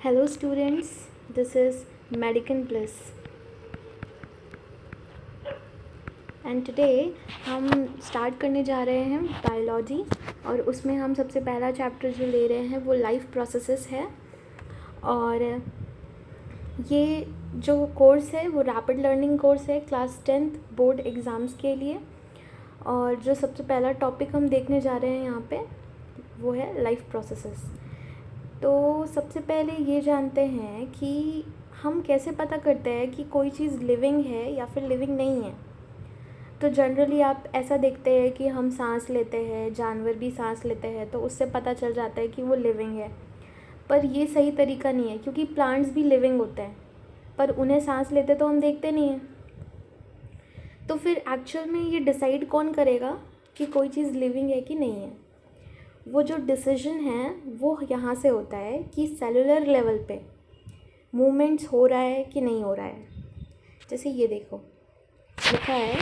Hello students, this is Medican Bliss and today हम start करने जा रहे हैं बायोलॉजी और उसमें हम सबसे पहला चैप्टर जो ले रहे हैं वो लाइफ प्रोसेसेस है। और ये जो कोर्स है वो रैपिड लर्निंग कोर्स है क्लास 10th बोर्ड एग्ज़ाम्स के लिए। और जो सबसे पहला टॉपिक हम देखने जा रहे हैं यहाँ पे वो है लाइफ प्रोसेसेस। तो सबसे पहले ये जानते हैं कि हम कैसे पता करते हैं कि कोई चीज़ लिविंग है या फिर लिविंग नहीं है। तो जनरली आप ऐसा देखते हैं कि हम सांस लेते हैं, जानवर भी सांस लेते हैं, तो उससे पता चल जाता है कि वो लिविंग है। पर ये सही तरीका नहीं है क्योंकि प्लांट्स भी लिविंग होते हैं पर उन्हें सांस लेते तो हम देखते नहीं हैं। तो फिर एक्चुअल में ये डिसाइड कौन करेगा कि कोई चीज़ लिविंग है कि नहीं है? वो जो डिसीजन है वो यहाँ से होता है कि सेलुलर लेवल पे मूवमेंट्स हो रहा है कि नहीं हो रहा है। जैसे ये देखो लिखा है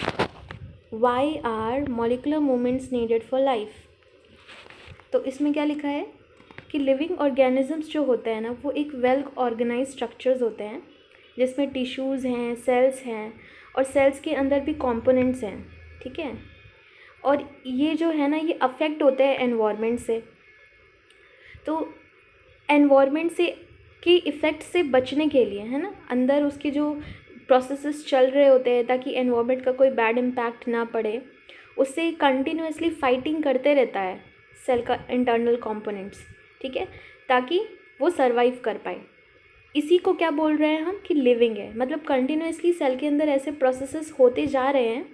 why are molecular movements needed for life. तो इसमें क्या लिखा है कि लिविंग ऑर्गेनिजम्स जो होते हैं ना वो एक वेल ऑर्गेनाइज स्ट्रक्चर्स होते हैं जिसमें टिश्यूज़ हैं, सेल्स हैं और सेल्स के अंदर भी कंपोनेंट्स हैं। ठीक है, और ये जो है ना ये अफेक्ट होते हैं एनवायरनमेंट से। तो एनवायरनमेंट से के इफ़ेक्ट से बचने के लिए है ना अंदर उसके जो प्रोसेसेस चल रहे होते हैं ताकि एनवायरनमेंट का कोई बैड इम्पैक्ट ना पड़े, उससे कंटिन्यूसली फाइटिंग करते रहता है सेल का इंटरनल कंपोनेंट्स। ठीक है, ताकि वो सरवाइव कर पाए। इसी को क्या बोल रहे हैं हम कि लिविंग है। मतलब कंटिन्यूसली सेल के अंदर ऐसे प्रोसेसेस होते जा रहे हैं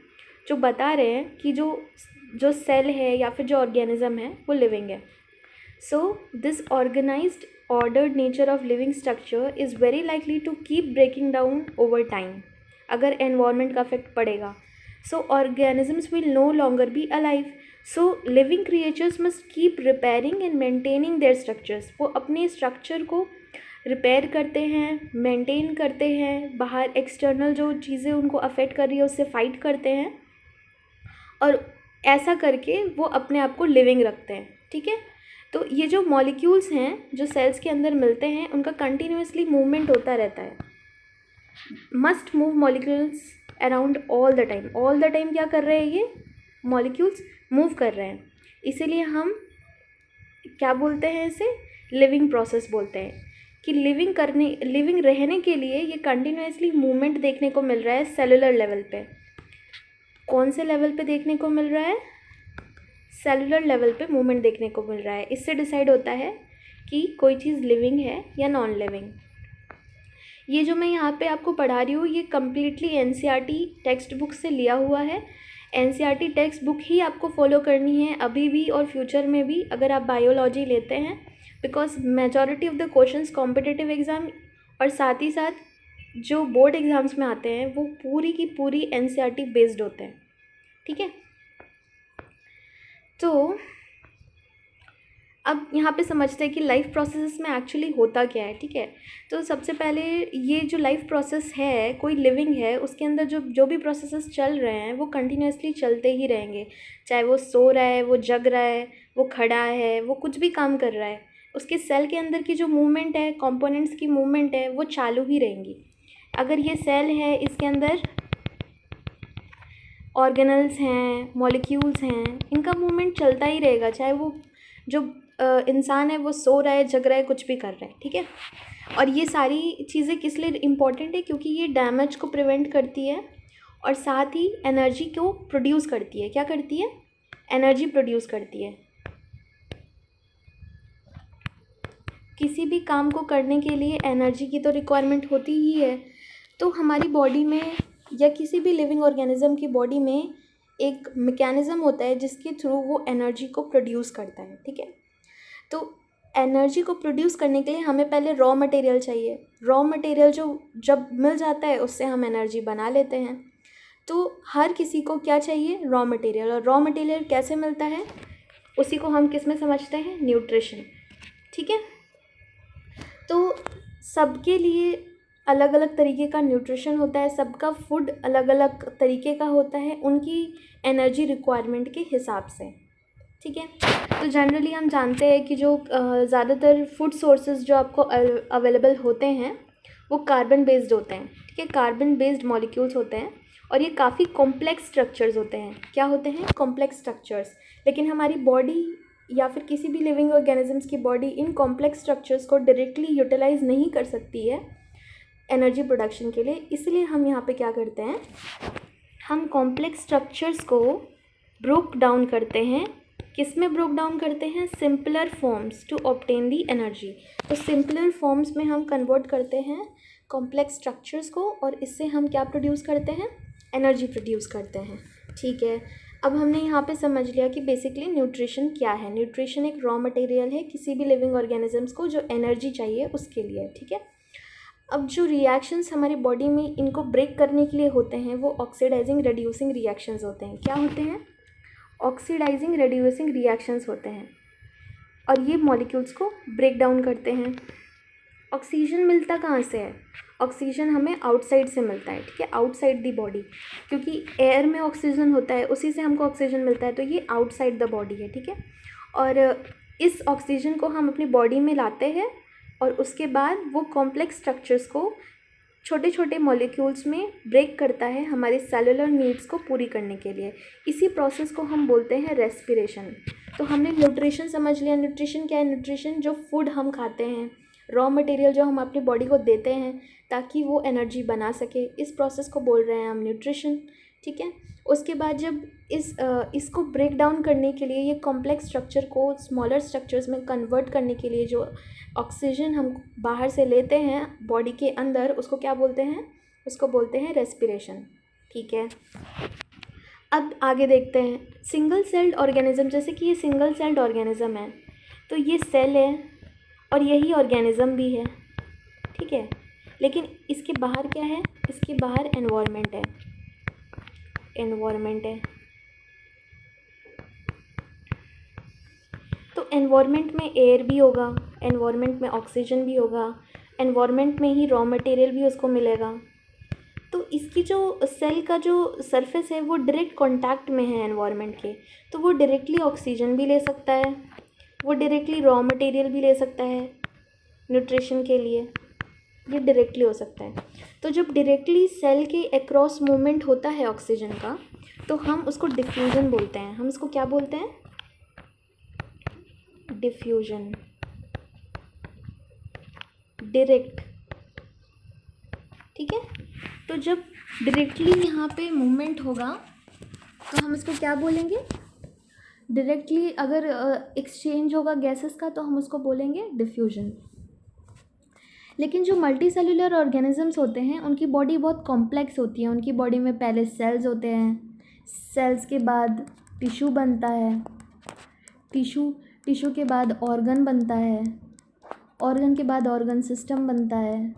जो बता रहे हैं कि जो सेल है या फिर जो ऑर्गेनिज्म है वो लिविंग है। So this organised ordered nature of living structure is very likely to keep breaking down over time अगर environment का effect पड़ेगा। So organisms will no longer be alive. So living creatures must keep repairing and maintaining their structures. वो अपने structure को repair करते हैं, maintain करते हैं, बाहर एक्सटर्नल जो चीज़ें उनको अफेक्ट कर रही है उससे फाइट करते हैं और ऐसा करके वो अपने आप को लिविंग रखते हैं। ठीक है, तो ये जो मॉलिक्यूल्स हैं जो सेल्स के अंदर मिलते हैं उनका कंटिन्यूसली मूवमेंट होता रहता है। Must move molecules around all the time. All the time क्या कर रहे हैं? ये मॉलिक्यूल्स मूव कर रहे हैं, इसीलिए हम क्या बोलते हैं इसे लिविंग प्रोसेस बोलते हैं। कि लिविंग रहने के लिए ये कंटिन्यूसली मूवमेंट देखने को मिल रहा है सेलुलर लेवल पे। कौन से लेवल पे देखने को मिल रहा है? सेलुलर लेवल पे मूवमेंट देखने को मिल रहा है। इससे डिसाइड होता है कि कोई चीज़ लिविंग है या नॉन लिविंग। ये जो मैं यहाँ पे आपको पढ़ा रही हूँ ये कम्प्लीटली एनसीईआरटी टेक्स्ट बुक से लिया हुआ है। एनसीईआरटी टेक्स्ट बुक ही आपको फॉलो करनी है अभी भी और फ्यूचर में भी अगर आप बायोलॉजी लेते हैं, because majority of the questions competitive exam और साथ ही साथ जो बोर्ड एग्ज़ाम्स में आते हैं वो पूरी की पूरी एनसीईआरटी बेस्ड होते हैं। ठीक है, तो अब यहाँ पे समझते हैं कि लाइफ प्रोसेस में एक्चुअली होता क्या है। ठीक है, तो सबसे पहले ये जो लाइफ प्रोसेस है कोई लिविंग है उसके अंदर जो भी प्रोसेसेस चल रहे हैं वो कंटिन्यूसली चलते ही रहेंगे। चाहे वो सो रहा है, वो जग रहा है, वो खड़ा है, वो कुछ भी काम कर रहा है, उसके सेल के अंदर की जो मूवमेंट है, कंपोनेंट्स की मूवमेंट है, वो चालू ही रहेंगी। अगर ये सेल है इसके अंदर ऑर्गेनल्स हैं, मॉलिक्यूल्स हैं, इनका मूवमेंट चलता ही रहेगा। चाहे वो जो इंसान है वो सो रहा है, जग रहा है, कुछ भी कर रहा है। ठीक है, और ये सारी चीज़ें किस लिए इम्पॉर्टेंट है? क्योंकि ये डैमेज को प्रिवेंट करती है और साथ ही एनर्जी को प्रोड्यूस करती है। क्या करती है? एनर्जी प्रोड्यूस करती है। किसी भी काम को करने के लिए एनर्जी की तो रिक्वायरमेंट होती ही है। तो हमारी बॉडी में या किसी भी लिविंग ऑर्गेनिज्म की बॉडी में एक मैकेनिज़्म होता है जिसके थ्रू वो एनर्जी को प्रोड्यूस करता है। ठीक है, तो एनर्जी को प्रोड्यूस करने के लिए हमें पहले रॉ मटेरियल चाहिए। रॉ मटेरियल जो जब मिल जाता है उससे हम एनर्जी बना लेते हैं। तो हर किसी को क्या चाहिए? Raw material. और रॉ मटेरियल कैसे मिलता है उसी को हम किस में समझते हैं? न्यूट्रिशन। ठीक है, तो सबके लिए अलग अलग तरीके का न्यूट्रिशन होता है, सबका फूड अलग अलग तरीके का होता है उनकी एनर्जी रिक्वायरमेंट के हिसाब से। ठीक है, तो जनरली हम जानते हैं कि जो ज़्यादातर फूड सोर्सेज जो आपको अवेलेबल होते हैं वो कार्बन बेस्ड होते हैं, ठीक है, कार्बन बेस्ड मॉलिक्यूल्स होते हैं और ये काफ़ी कॉम्प्लेक्स स्ट्रक्चर्स होते हैं। क्या होते हैं? Complex structures. लेकिन हमारी बॉडी या फिर किसी भी लिविंग ऑर्गेनिजम्स की बॉडी इन कॉम्प्लेक्स स्ट्रक्चर्स को डायरेक्टली यूटिलाइज नहीं कर सकती है एनर्जी प्रोडक्शन के लिए। इसलिए हम यहाँ पे क्या करते हैं, हम कॉम्प्लेक्स स्ट्रक्चर्स को ब्रोक डाउन करते हैं। किस में ब्रोक डाउन करते हैं? Simpler forms to obtain the energy. तो सिंपलर फॉर्म्स में हम कन्वर्ट करते हैं कॉम्प्लेक्स स्ट्रक्चर्स को और इससे हम क्या प्रोड्यूस करते हैं? एनर्जी प्रोड्यूस करते हैं, ठीक है। अब हमने यहाँ पे समझ लिया कि बेसिकली न्यूट्रिशन क्या है। न्यूट्रिशन एक रॉ मटेरियल है किसी भी लिविंग ऑर्गेनिजम्स को जो एनर्जी चाहिए उसके लिए, ठीक है। अब जो रिएक्शंस हमारी बॉडी में इनको ब्रेक करने के लिए होते हैं वो ऑक्सीडाइजिंग रेड्यूसिंग रिएक्शंस होते हैं। क्या होते हैं? ऑक्सीडाइजिंग रेड्यूसिंग रिएक्शंस होते हैं और ये मॉलिक्यूल्स को ब्रेक डाउन करते हैं। ऑक्सीजन मिलता कहाँ से है? ऑक्सीजन हमें आउटसाइड से मिलता है, ठीक है, आउटसाइड दी बॉडी, क्योंकि एयर में ऑक्सीजन होता है उसी से हमको ऑक्सीजन मिलता है, तो ये आउटसाइड द बॉडी है, ठीक है। और इस ऑक्सीजन को हम अपनी बॉडी में लाते हैं और उसके बाद वो कॉम्प्लेक्स स्ट्रक्चर्स को छोटे छोटे मॉलिक्यूल्स में ब्रेक करता है हमारे सेलुलर नीड्स को पूरी करने के लिए। इसी प्रोसेस को हम बोलते हैं रेस्पिरेशन। तो हमने न्यूट्रिशन समझ लिया। न्यूट्रिशन क्या है? न्यूट्रिशन जो फूड हम खाते हैं, रॉ मटेरियल जो हम अपनी बॉडी को देते हैं ताकि वो एनर्जी बना सके, इस प्रोसेस को बोल रहे हैं हम न्यूट्रिशन, ठीक है। उसके बाद जब इसको ब्रेक डाउन करने के लिए, ये कॉम्प्लेक्स स्ट्रक्चर को स्मॉलर स्ट्रक्चर्स में कन्वर्ट करने के लिए जो ऑक्सीजन हम बाहर से लेते हैं बॉडी के अंदर, उसको क्या बोलते हैं? उसको बोलते हैं रेस्पिरेशन, ठीक है। अब आगे देखते हैं सिंगल सेल्ड ऑर्गेनिज्म। जैसे कि ये सिंगल सेल्ड ऑर्गेनिज्म है तो ये सेल है और यही ऑर्गेनिज्म भी है, ठीक है। लेकिन इसके बाहर क्या है? इसके बाहर एनवायरनमेंट है, एनवायरनमेंट है। तो एनवायरनमेंट में एयर भी होगा, एनवायरनमेंट में ऑक्सीजन भी होगा, एनवायरनमेंट में ही रॉ मटेरियल भी उसको मिलेगा। तो इसकी जो सेल का जो सरफेस है वो डायरेक्ट कांटेक्ट में है एनवायरनमेंट के, तो वो डायरेक्टली ऑक्सीजन भी ले सकता है, वो डायरेक्टली रॉ मटेरियल भी ले सकता है न्यूट्रिशन के लिए, ये डायरेक्टली हो सकता है। तो जब डायरेक्टली सेल के अक्रॉस मूवमेंट होता है ऑक्सीजन का तो हम उसको डिफ्यूजन बोलते हैं। हम इसको क्या बोलते हैं? डिफ्यूजन, डायरेक्ट, ठीक है। तो जब डायरेक्टली यहाँ पे मूवमेंट होगा तो हम इसको क्या बोलेंगे? डायरेक्टली अगर एक्सचेंज होगा गैसेस का तो हम उसको बोलेंगे डिफ्यूजन। लेकिन जो मल्टी सेलुलर ऑर्गेनिजम्स होते हैं उनकी बॉडी बहुत कॉम्प्लेक्स होती है। उनकी बॉडी में पहले सेल्स होते हैं, सेल्स के बाद टिश्यू बनता है, टिश्यू के बाद ऑर्गन बनता है, ऑर्गन के बाद ऑर्गन सिस्टम बनता है,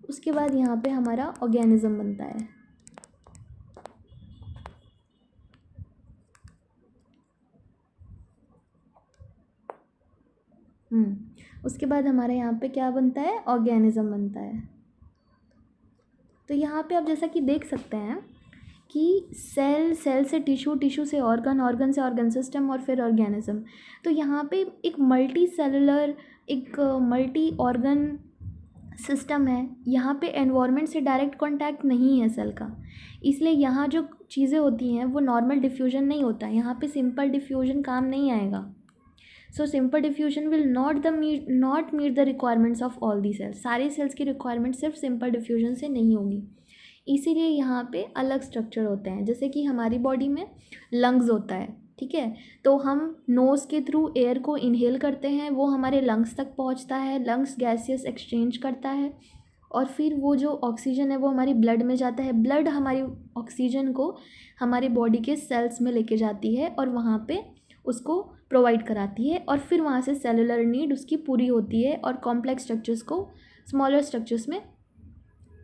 उसके बाद यहाँ पे हमारा ऑर्गेनिज्म बनता है। उसके बाद हमारे यहाँ पे क्या बनता है? ऑर्गेनिज्म बनता है। तो यहाँ पे आप जैसा कि देख सकते हैं कि सेल से टिश्यू, टिश्यू से ऑर्गन, ऑर्गन से ऑर्गन सिस्टम और फिर ऑर्गेनिज्म। तो यहाँ पे एक मल्टी सेलुलर, एक मल्टी ऑर्गन सिस्टम है। यहाँ पे एनवायरनमेंट से डायरेक्ट कांटेक्ट नहीं है सेल का, इसलिए यहाँ जो चीज़ें होती हैं वो नॉर्मल डिफ्यूजन नहीं होता है। यहाँ पे सिंपल डिफ्यूजन काम नहीं आएगा। So simple diffusion will not meet the requirements of all the cells. सारे सेल्स की रिक्वायरमेंट सिर्फ सिंपल डिफ्यूजन से नहीं होगी, इसीलिए यहाँ पे अलग स्ट्रक्चर होते हैं। जैसे कि हमारी बॉडी में लंग्स होता है, ठीक है, तो हम नोज़ के थ्रू एयर को इनहेल करते हैं, वो हमारे लंग्स तक पहुँचता है, लंग्स गैसियस एक्सचेंज करता है और फिर वो जो ऑक्सीजन है वो हमारी ब्लड में जाता है। ब्लड हमारी ऑक्सीजन को हमारी बॉडी के सेल्स में लेके जाती है और वहाँ पे उसको प्रोवाइड कराती है और फिर वहाँ से सेलुलर नीड उसकी पूरी होती है और कॉम्प्लेक्स स्ट्रक्चर्स को स्मॉलर स्ट्रक्चर्स में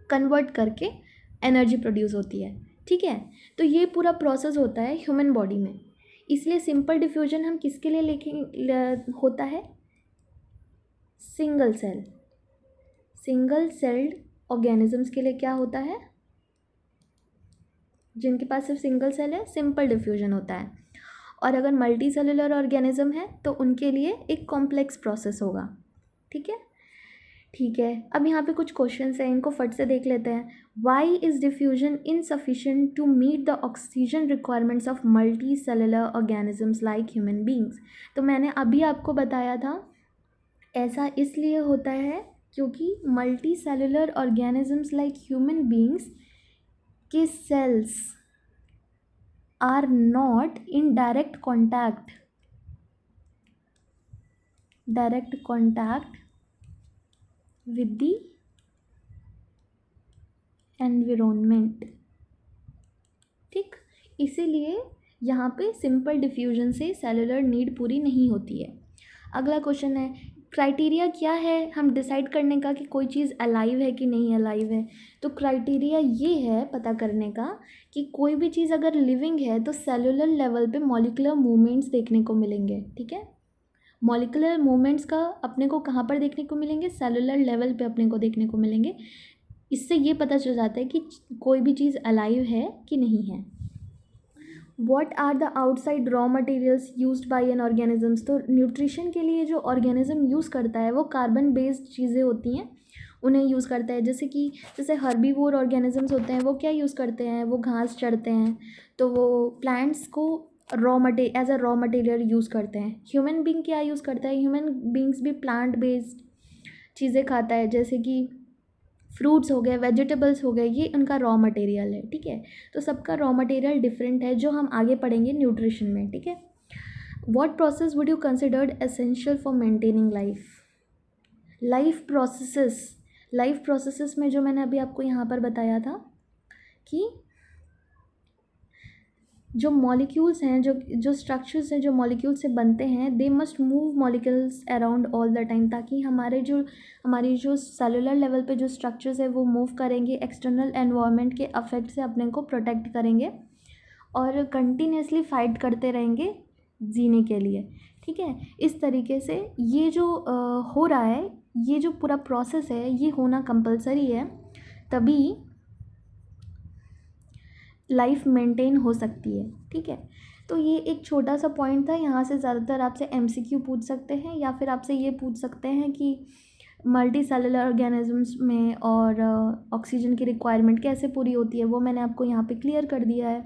कन्वर्ट करके एनर्जी प्रोड्यूस होती है, ठीक है। तो ये पूरा प्रोसेस होता है ह्यूमन बॉडी में। इसलिए सिंपल डिफ्यूजन हम किसके लिए होता है? सिंगल सेल्ड ऑर्गेनिजम्स के लिए क्या होता है? जिनके पास सिर्फ सिंगल सेल है, सिंपल डिफ्यूजन होता है। और अगर मल्टी सेलुलर ऑर्गेनिज्म है तो उनके लिए एक कॉम्प्लेक्स प्रोसेस होगा। ठीक है, ठीक है। अब यहाँ पे कुछ क्वेश्चंस हैं, इनको फट से देख लेते हैं। Why is diffusion insufficient to meet the oxygen requirements of multi cellular organisms like human beings. तो मैंने अभी आपको बताया था, ऐसा इसलिए होता है क्योंकि multi cellular organisms like human beings के cells are not in direct contact with the environment। ठीक, इसीलिए यहाँ पे सिंपल डिफ्यूजन से सेलुलर नीड पूरी नहीं होती है। अगला क्वेश्चन है, क्राइटेरिया क्या है हम डिसाइड करने का कि कोई चीज़ अलाइव है कि नहीं अलाइव है। तो क्राइटेरिया ये है पता करने का कि कोई भी चीज़ अगर लिविंग है तो सेलुलर लेवल पे मॉलिक्यूलर मूवमेंट्स देखने को मिलेंगे। ठीक है, मॉलिक्यूलर मूवमेंट्स का अपने को कहाँ पर देखने को मिलेंगे, सेलुलर लेवल पे अपने को देखने को मिलेंगे। इससे ये पता चल जाता है कि कोई भी चीज़ अलाइव है कि नहीं है। What are the outside raw materials used by an organisms. तो न्यूट्रिशन के लिए जो ऑर्गेनिज्म यूज़ करता है वो कार्बन बेस्ड चीज़ें होती हैं, उन्हें यूज़ करता है। जैसे हर्बीवोर ऑर्गेनिजम्स होते हैं वो क्या यूज़ करते हैं, वो घास चढ़ते हैं तो वो प्लांट्स को as a raw material use करते हैं। ह्यूमन बींग क्या यूज़ करता है, ह्यूमन बींग्स भी प्लांट बेस्ड चीज़ें खाता है, जैसे कि फ्रूट्स हो गए, वेजिटेबल्स हो गए, ये उनका रॉ मटेरियल है। ठीक है, तो सबका रॉ मटेरियल डिफरेंट है जो हम आगे पढ़ेंगे न्यूट्रिशन में। ठीक है, what process would you considered essential for maintaining life. Life processes में जो मैंने अभी आपको यहाँ पर बताया था कि जो मॉलिक्यूल्स हैं, जो स्ट्रक्चर्स हैं जो मॉलिक्यूल्स से बनते हैं, they must move molecules around all the time, ताकि हमारी जो सेलुलर लेवल पे जो स्ट्रक्चर्स है वो मूव करेंगे, एक्सटर्नल एनवायरनमेंट के अफेक्ट से अपने को प्रोटेक्ट करेंगे और कंटिन्यूसली फाइट करते रहेंगे जीने के लिए। ठीक है, इस तरीके से ये जो हो रहा है, ये जो पूरा प्रोसेस है ये होना कंपलसरी है, तभी लाइफ मेंटेन हो सकती है। ठीक है, तो ये एक छोटा सा पॉइंट था। यहाँ से ज़्यादातर आपसे एमसीक्यू पूछ सकते हैं या फिर आपसे ये पूछ सकते हैं कि मल्टी सेलुलर ऑर्गेनिजम्स में और ऑक्सीजन की रिक्वायरमेंट कैसे पूरी होती है, वो मैंने आपको यहाँ पे क्लियर कर दिया है।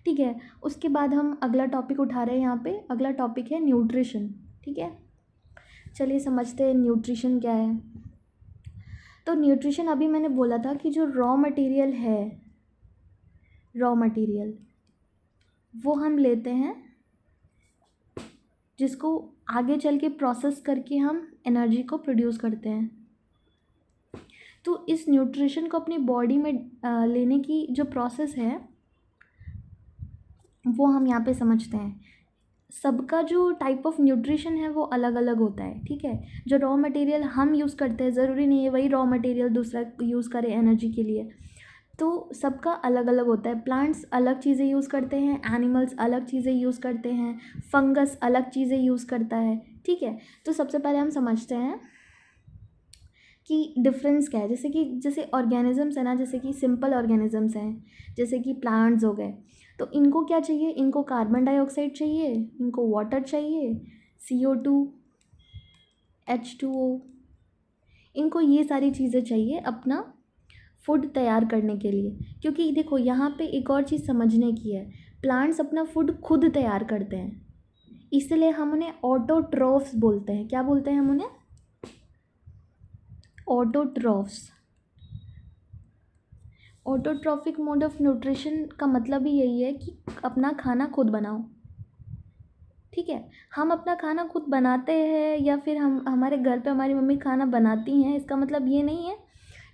ठीक है, उसके बाद हम अगला टॉपिक उठा रहे हैं। यहाँ पे अगला टॉपिक है न्यूट्रिशन। ठीक है, चलिए समझते हैं न्यूट्रिशन क्या है। तो न्यूट्रिशन अभी मैंने बोला था कि जो रॉ मटेरियल वो हम लेते हैं, जिसको आगे चल के प्रोसेस करके हम एनर्जी को प्रोड्यूस करते हैं। तो इस न्यूट्रिशन को अपनी बॉडी में लेने की जो प्रोसेस है वो हम यहाँ पे समझते हैं। सबका जो टाइप ऑफ न्यूट्रिशन है वो अलग अलग होता है। ठीक है, जो रॉ मटेरियल हम यूज़ करते हैं ज़रूरी नहीं है वही रॉ मटेरियल दूसरा यूज़ करे एनर्जी के लिए, तो सबका अलग अलग होता है। प्लांट्स अलग चीज़ें यूज़ करते हैं, एनिमल्स अलग चीज़ें यूज़ करते हैं, फंगस अलग चीज़ें यूज़ करता है। ठीक है, तो सबसे पहले हम समझते हैं कि डिफरेंस क्या है। जैसे ऑर्गेनिजम्स है ना, जैसे कि सिंपल ऑर्गेनिजम्स हैं, जैसे कि प्लांट्स हो गए, तो इनको क्या चाहिए, इनको कार्बन डाइऑक्साइड चाहिए, इनको वाटर चाहिए, CO2, H2O, इनको ये सारी चीज़ें चाहिए अपना फूड तैयार करने के लिए। क्योंकि देखो यहाँ पे एक और चीज़ समझने की है, प्लांट्स अपना फूड खुद तैयार करते हैं, इसलिए हम उन्हें ऑटोट्रॉफ्स बोलते हैं। क्या बोलते हैं हम उन्हें, autotrophs. Autotrophic mode of nutrition का मतलब ही यही है कि अपना खाना खुद बनाओ। ठीक है, हम अपना खाना खुद बनाते हैं या फिर हमारे घर पे हमारी मम्मी खाना बनाती हैं, इसका मतलब ये नहीं है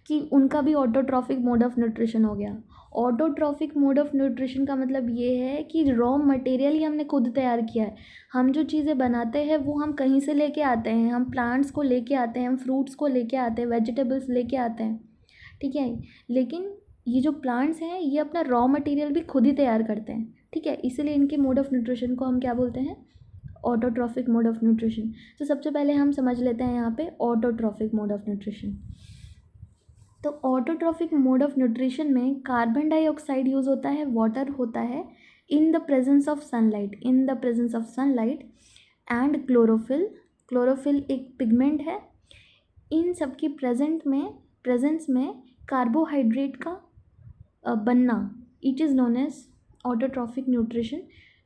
कि उनका भी ऑटोट्रॉफिक मोड ऑफ न्यूट्रिशन हो गया। ऑटोट्रॉफिक मोड ऑफ न्यूट्रिशन का मतलब ये है कि रॉ मटेरियल ही हमने खुद तैयार किया है। हम जो चीज़ें बनाते हैं वो हम कहीं से लेके आते हैं, हम प्लांट्स को लेके आते हैं, हम फ्रूट्स को लेके आते हैं, वेजिटेबल्स लेके आते हैं। ठीक है, लेकिन ये जो प्लांट्स हैं ये अपना रॉ मटेरियल भी खुद ही तैयार करते हैं। ठीक है, इसीलिए इनके मोड ऑफ न्यूट्रिशन को हम क्या बोलते हैं, ऑटोट्रॉफिक मोड ऑफ न्यूट्रिशन। तो सबसे पहले हम समझ लेते हैं यहाँ पे ऑटोट्रॉफिक मोड ऑफ न्यूट्रिशन। तो ऑटोट्रॉफिक मोड ऑफ न्यूट्रिशन में कार्बन डाइऑक्साइड यूज़ होता है, वाटर होता है, in the presence of sunlight, in the presence of sunlight and chlorophyll, chlorophyll एक पिगमेंट है, इन सब की प्रेजेंस में कार्बोहाइड्रेट का बनना, it is known as autotrophic nutrition,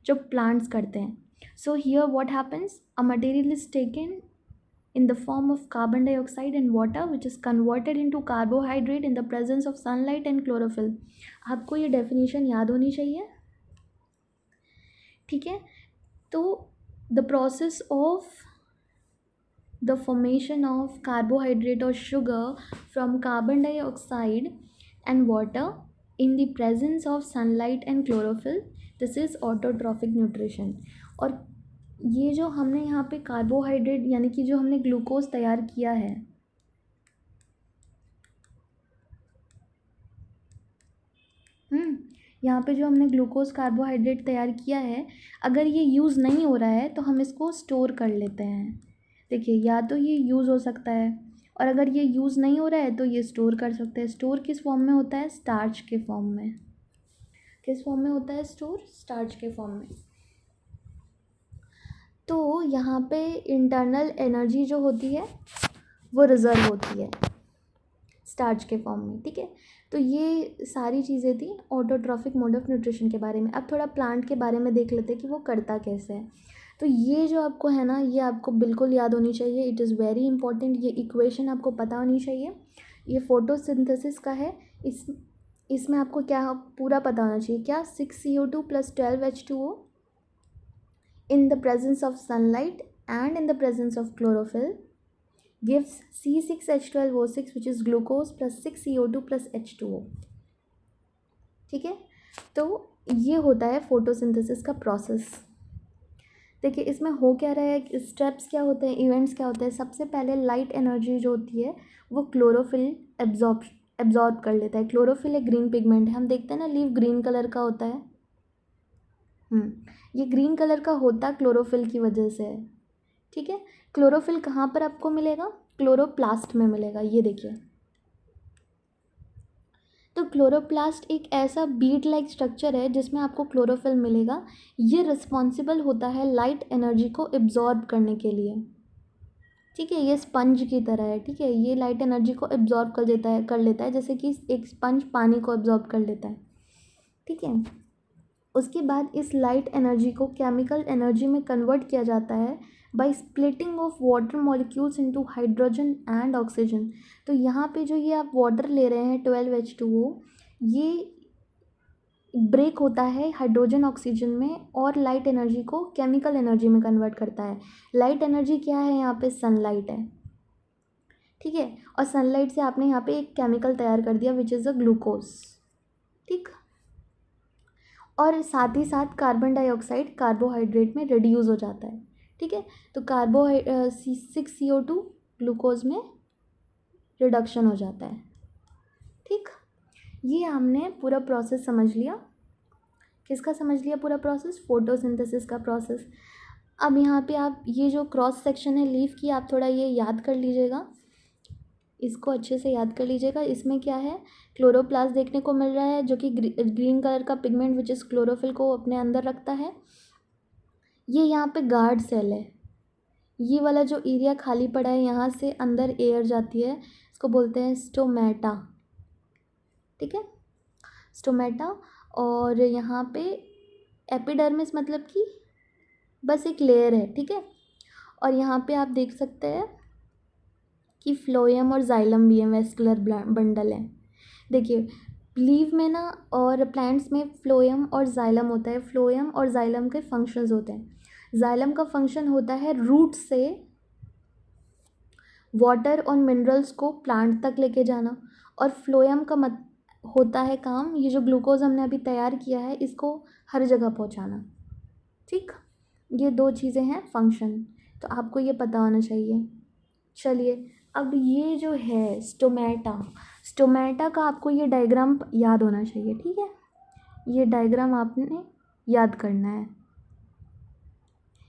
जो प्लांट्स करते हैं. So here what happens, a material is taken in the form of carbon dioxide and water which is converted into carbohydrate in the presence of sunlight and chlorophyll. आपको ये definition याद होनी चाहिए, ठीक है. तो the process of the formation of carbohydrate or sugar from carbon dioxide and water in the presence of sunlight and chlorophyll, this is autotrophic nutrition. और ये जो हमने यहाँ पे कार्बोहाइड्रेट यानी कि जो हमने ग्लूकोज तैयार किया है, यहाँ पे जो हमने ग्लूकोज कार्बोहाइड्रेट तैयार किया है, अगर ये यूज़ नहीं हो रहा है तो हम इसको स्टोर कर लेते हैं. देखिए, या तो ये यूज़ हो सकता है, और अगर ये यूज़ नहीं हो रहा है तो ये स्टोर कर सकते हैं. स्टोर किस फॉर्म में होता है? स्टार्च के फॉर्म में. किस फॉर्म में होता है स्टोर? स्टार्च के फॉर्म में. तो यहाँ पे इंटरनल एनर्जी जो होती है वो रिज़र्व होती है स्टार्च के फॉर्म में, ठीक है. तो ये सारी चीज़ें थी ऑटोट्रॉफिक मोड ऑफ न्यूट्रिशन के बारे में. अब थोड़ा प्लांट के बारे में देख लेते हैं कि वो करता कैसे है. तो ये जो आपको है ना, ये आपको बिल्कुल याद होनी चाहिए, इट इज़ वेरी इंपॉर्टेंट. ये इक्वेशन आपको पता होनी चाहिए. ये फोटोसिंथेसिस का है. इसमें आपको क्या पूरा पता होना चाहिए, क्या 6CO2 + 12H2O in the presence of sunlight and in the presence of chlorophyll gives C6H12O6 which is glucose plus 6CO2 plus H2O. ठीक है. तो ये होता है फोटोसिंथेसिस का प्रोसेस. देखिए, इसमें हो क्या रहा है, स्टेप्स क्या होते हैं, इवेंट्स क्या होते हैं. सबसे पहले लाइट एनर्जी जो होती है वो क्लोरोफिल एब्जॉर्ब कर लेता है. क्लोरोफिल एक ग्रीन पिगमेंट है. हम देखते हैं ना, लीफ ग्रीन कलर का होता है. ये ग्रीन कलर का होता क्लोरोफिल की वजह से है, ठीक है. क्लोरोफिल कहाँ पर आपको मिलेगा? क्लोरोप्लास्ट में मिलेगा. ये देखिए, तो क्लोरोप्लास्ट एक ऐसा बीड लाइक स्ट्रक्चर है जिसमें आपको क्लोरोफिल मिलेगा. ये रिस्पॉन्सिबल होता है लाइट एनर्जी को एब्जॉर्ब करने के लिए, ठीक है. ये स्पंज की तरह है, ठीक है. ये लाइट एनर्जी को एब्जॉर्ब कर लेता है जैसे कि एक स्पंज पानी को एब्जॉर्ब कर लेता है, ठीक है. उसके बाद इस लाइट एनर्जी को केमिकल एनर्जी में कन्वर्ट किया जाता है by splitting of water molecules into hydrogen and oxygen. तो यहाँ पे जो ये आप वाटर ले रहे हैं 12H2O, ये ब्रेक होता है हाइड्रोजन ऑक्सीजन में और लाइट एनर्जी को केमिकल एनर्जी में कन्वर्ट करता है. लाइट एनर्जी क्या है? यहाँ पे सनलाइट है, ठीक है. और सनलाइट से आपने यहाँ पे एक केमिकल तैयार कर दिया विच इज़ अ ग्लूकोज, ठीक. और साथ ही साथ कार्बन डाइऑक्साइड कार्बोहाइड्रेट में रिड्यूस हो जाता है, ठीक है. तो 6CO2 ग्लूकोज में रिडक्शन हो जाता है, ठीक. ये हमने पूरा प्रोसेस समझ लिया. किसका समझ लिया पूरा प्रोसेस? फोटोसिंथेसिस का प्रोसेस. अब यहाँ पे आप ये जो क्रॉस सेक्शन है लीफ की, आप थोड़ा ये याद कर लीजिएगा, इसको अच्छे से याद कर लीजिएगा. इसमें क्या है? क्लोरोप्लास्ट देखने को मिल रहा है जो कि ग्रीन कलर का पिगमेंट विच इज़ क्लोरोफिल को अपने अंदर रखता है. ये यहाँ पे गार्ड सेल है. ये वाला जो एरिया खाली पड़ा है, यहाँ से अंदर एयर जाती है, इसको बोलते हैं स्टोमेटा, ठीक है. स्टोमेटा. और यहाँ पे एपिडर्मिस मतलब कि बस एक लेयर है, ठीक है. और यहाँ पे आप देख सकते हैं कि फ्लोएम और जाइलम भी है, वेस्कुलर बंडल है. देखिए, लीव में ना और प्लांट्स में फ्लोएम और जाइलम होता है. फ्लोएम और जाइलम के फंक्शंस होते हैं. जाइलम का फंक्शन होता है रूट से वाटर और मिनरल्स को प्लांट तक लेके जाना, और फ्लोएम का होता है काम, ये जो ग्लूकोज हमने अभी तैयार किया है इसको हर जगह पहुंचाना, ठीक. ये दो चीज़ें हैं फंक्शन, तो आपको ये पता होना चाहिए. चलिए, अब ये जो है स्टोमेटा का आपको ये डायग्राम याद होना चाहिए, ठीक है. ये डायग्राम आपने याद करना है.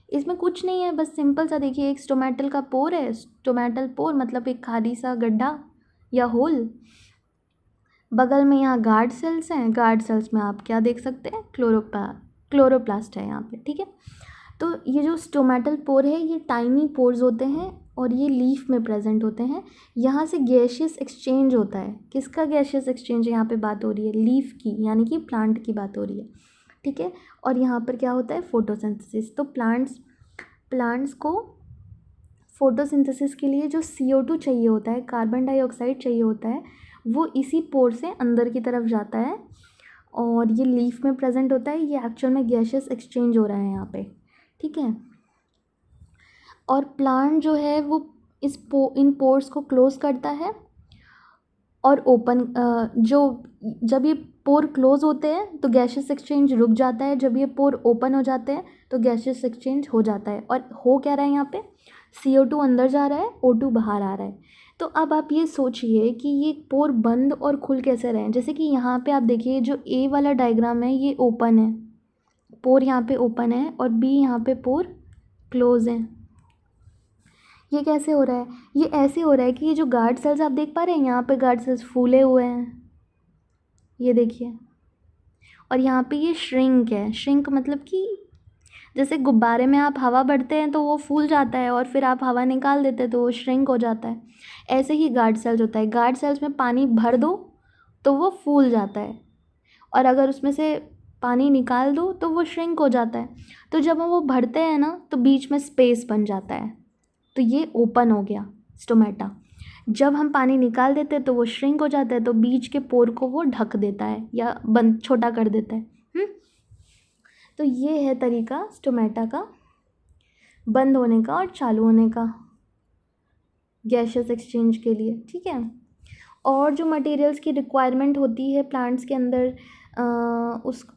इसमें कुछ नहीं है, बस सिंपल सा देखिए, एक स्टोमेटल का पोर है. स्टोमेटल पोर मतलब एक खाली सा गड्ढा या होल. बगल में यहाँ गार्ड सेल्स हैं. गार्ड सेल्स में आप क्या देख सकते हैं? क्लोरोप्लास्ट है यहाँ पे, ठीक है। तो ये जो स्टोमेटल पोर है ये टाइनी पोर्स होते हैं और ये लीफ में प्रेजेंट होते हैं। यहाँ से गैशियस एक्सचेंज होता है। किसका गैशियस एक्सचेंज यहाँ पे बात हो रही है? लीफ की, यानी कि प्लांट की बात हो रही है, ठीक है। और यहाँ पर क्या होता है? फोटोसिंथेसिस। तो प्लांट्स को फोटोसिंथेसिस के लिए जो CO2 चाहिए होता है, कार्बन डाइऑक्साइड चाहिए होता है, वो इसी पोर से अंदर की तरफ जाता है और ये लीफ में प्रेजेंट होता है। ये एक्चुअल में गैशियस एक्सचेंज हो रहा है यहाँ पे, ठीक है। और प्लांट जो है वो इन पोर्स को क्लोज करता है और ओपन जब ये पोर क्लोज होते हैं तो गैशियस एक्सचेंज रुक जाता है, जब ये पोर ओपन हो जाते हैं तो गैशियस एक्सचेंज हो जाता है। और हो क्या रहा है यहाँ पे? CO2 अंदर जा रहा है, O2 बाहर आ रहा है। तो अब आप ये सोचिए कि ये पोर बंद और खुल कैसे रहे हैं। जैसे कि यहाँ पे आप देखिए, जो A वाला डायग्राम है ये ओपन है, पोर यहाँ पे ओपन है, और B यहाँ पे पोर क्लोज है। ये कैसे हो रहा है? ये ऐसे हो रहा है कि ये जो गार्ड सेल्स आप देख पा रहे हैं, यहाँ पे गार्ड सेल्स फूले हुए हैं, ये देखिए। और यहाँ पे ये श्रिंक है। श्रिंक मतलब कि जैसे गुब्बारे में आप हवा भरते हैं तो वो फूल जाता है और फिर आप हवा निकाल देते हैं तो वो श्रिंक हो जाता है। ऐसे ही गार्ड सेल्स होता है। गार्ड सेल्स में पानी भर दो तो वो फूल जाता है, और अगर उसमें से पानी निकाल दो तो वो श्रिंक हो जाता है। तो जब हम वो भरते हैं ना तो बीच में स्पेस बन जाता है, तो ये ओपन हो गया स्टोमेटा। जब हम पानी निकाल देते हैं तो वो श्रिंक हो जाता है, तो बीच के पोर को वो ढक देता है या बंद छोटा कर देता है। तो ये है तरीका स्टोमेटा का बंद होने का और चालू होने का गैशियस एक्सचेंज के लिए, ठीक है। और जो मटेरियल्स की रिक्वायरमेंट होती है प्लांट्स के अंदर,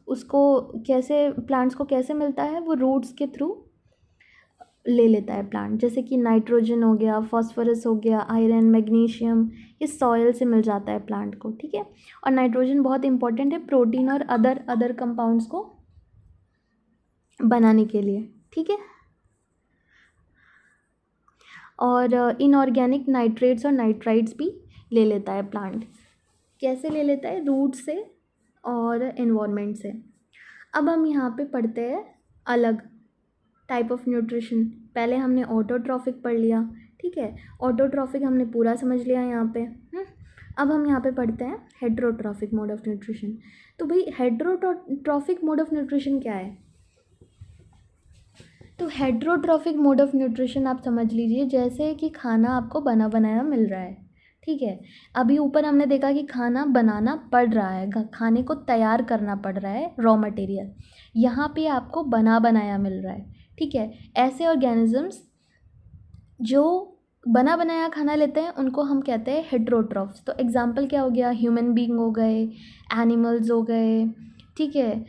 उसको कैसे, प्लांट्स को कैसे मिलता है? वो रूट्स के थ्रू ले लेता है प्लांट। जैसे कि नाइट्रोजन हो गया, फॉस्फोरस हो गया, आयरन, मैग्नीशियम, ये सॉइल से मिल जाता है प्लांट को, ठीक है। और नाइट्रोजन बहुत इंपॉर्टेंट है प्रोटीन और अदर कंपाउंड्स को बनाने के लिए, ठीक है। और इनऑर्गेनिक नाइट्रेट्स और नाइट्राइट्स भी ले लेता है प्लांट। कैसे ले लेता है? रूट से और एनवायरनमेंट से। अब हम यहाँ पे पढ़ते हैं अलग टाइप ऑफ न्यूट्रिशन। पहले हमने ऑटोट्रॉफिक पढ़ लिया, ठीक है। ऑटोट्रॉफिक हमने पूरा समझ लिया यहाँ पे। अब हम यहाँ पे पढ़ते हैं हेट्रोट्रॉफिक मोड ऑफ न्यूट्रिशन। तो भाई हेट्रोट्रॉफिक मोड ऑफ न्यूट्रिशन क्या है? तो हेट्रोट्रॉफिक मोड ऑफ न्यूट्रिशन आप समझ लीजिए जैसे कि खाना आपको बना बनाया मिल रहा है, ठीक है। अभी ऊपर हमने देखा कि खाना बनाना पड़ रहा है, खाने को तैयार करना पड़ रहा है, रॉ मटेरियल। यहाँ पे आपको बना बनाया मिल रहा है, ठीक है। ऐसे ऑर्गेनिजम्स जो बना बनाया खाना लेते हैं उनको हम कहते हैं हेट्रोट्रॉफ्स। तो एग्जांपल क्या हो गया? ह्यूमन बीइंग हो गए, एनिमल्स हो गए, ठीक है।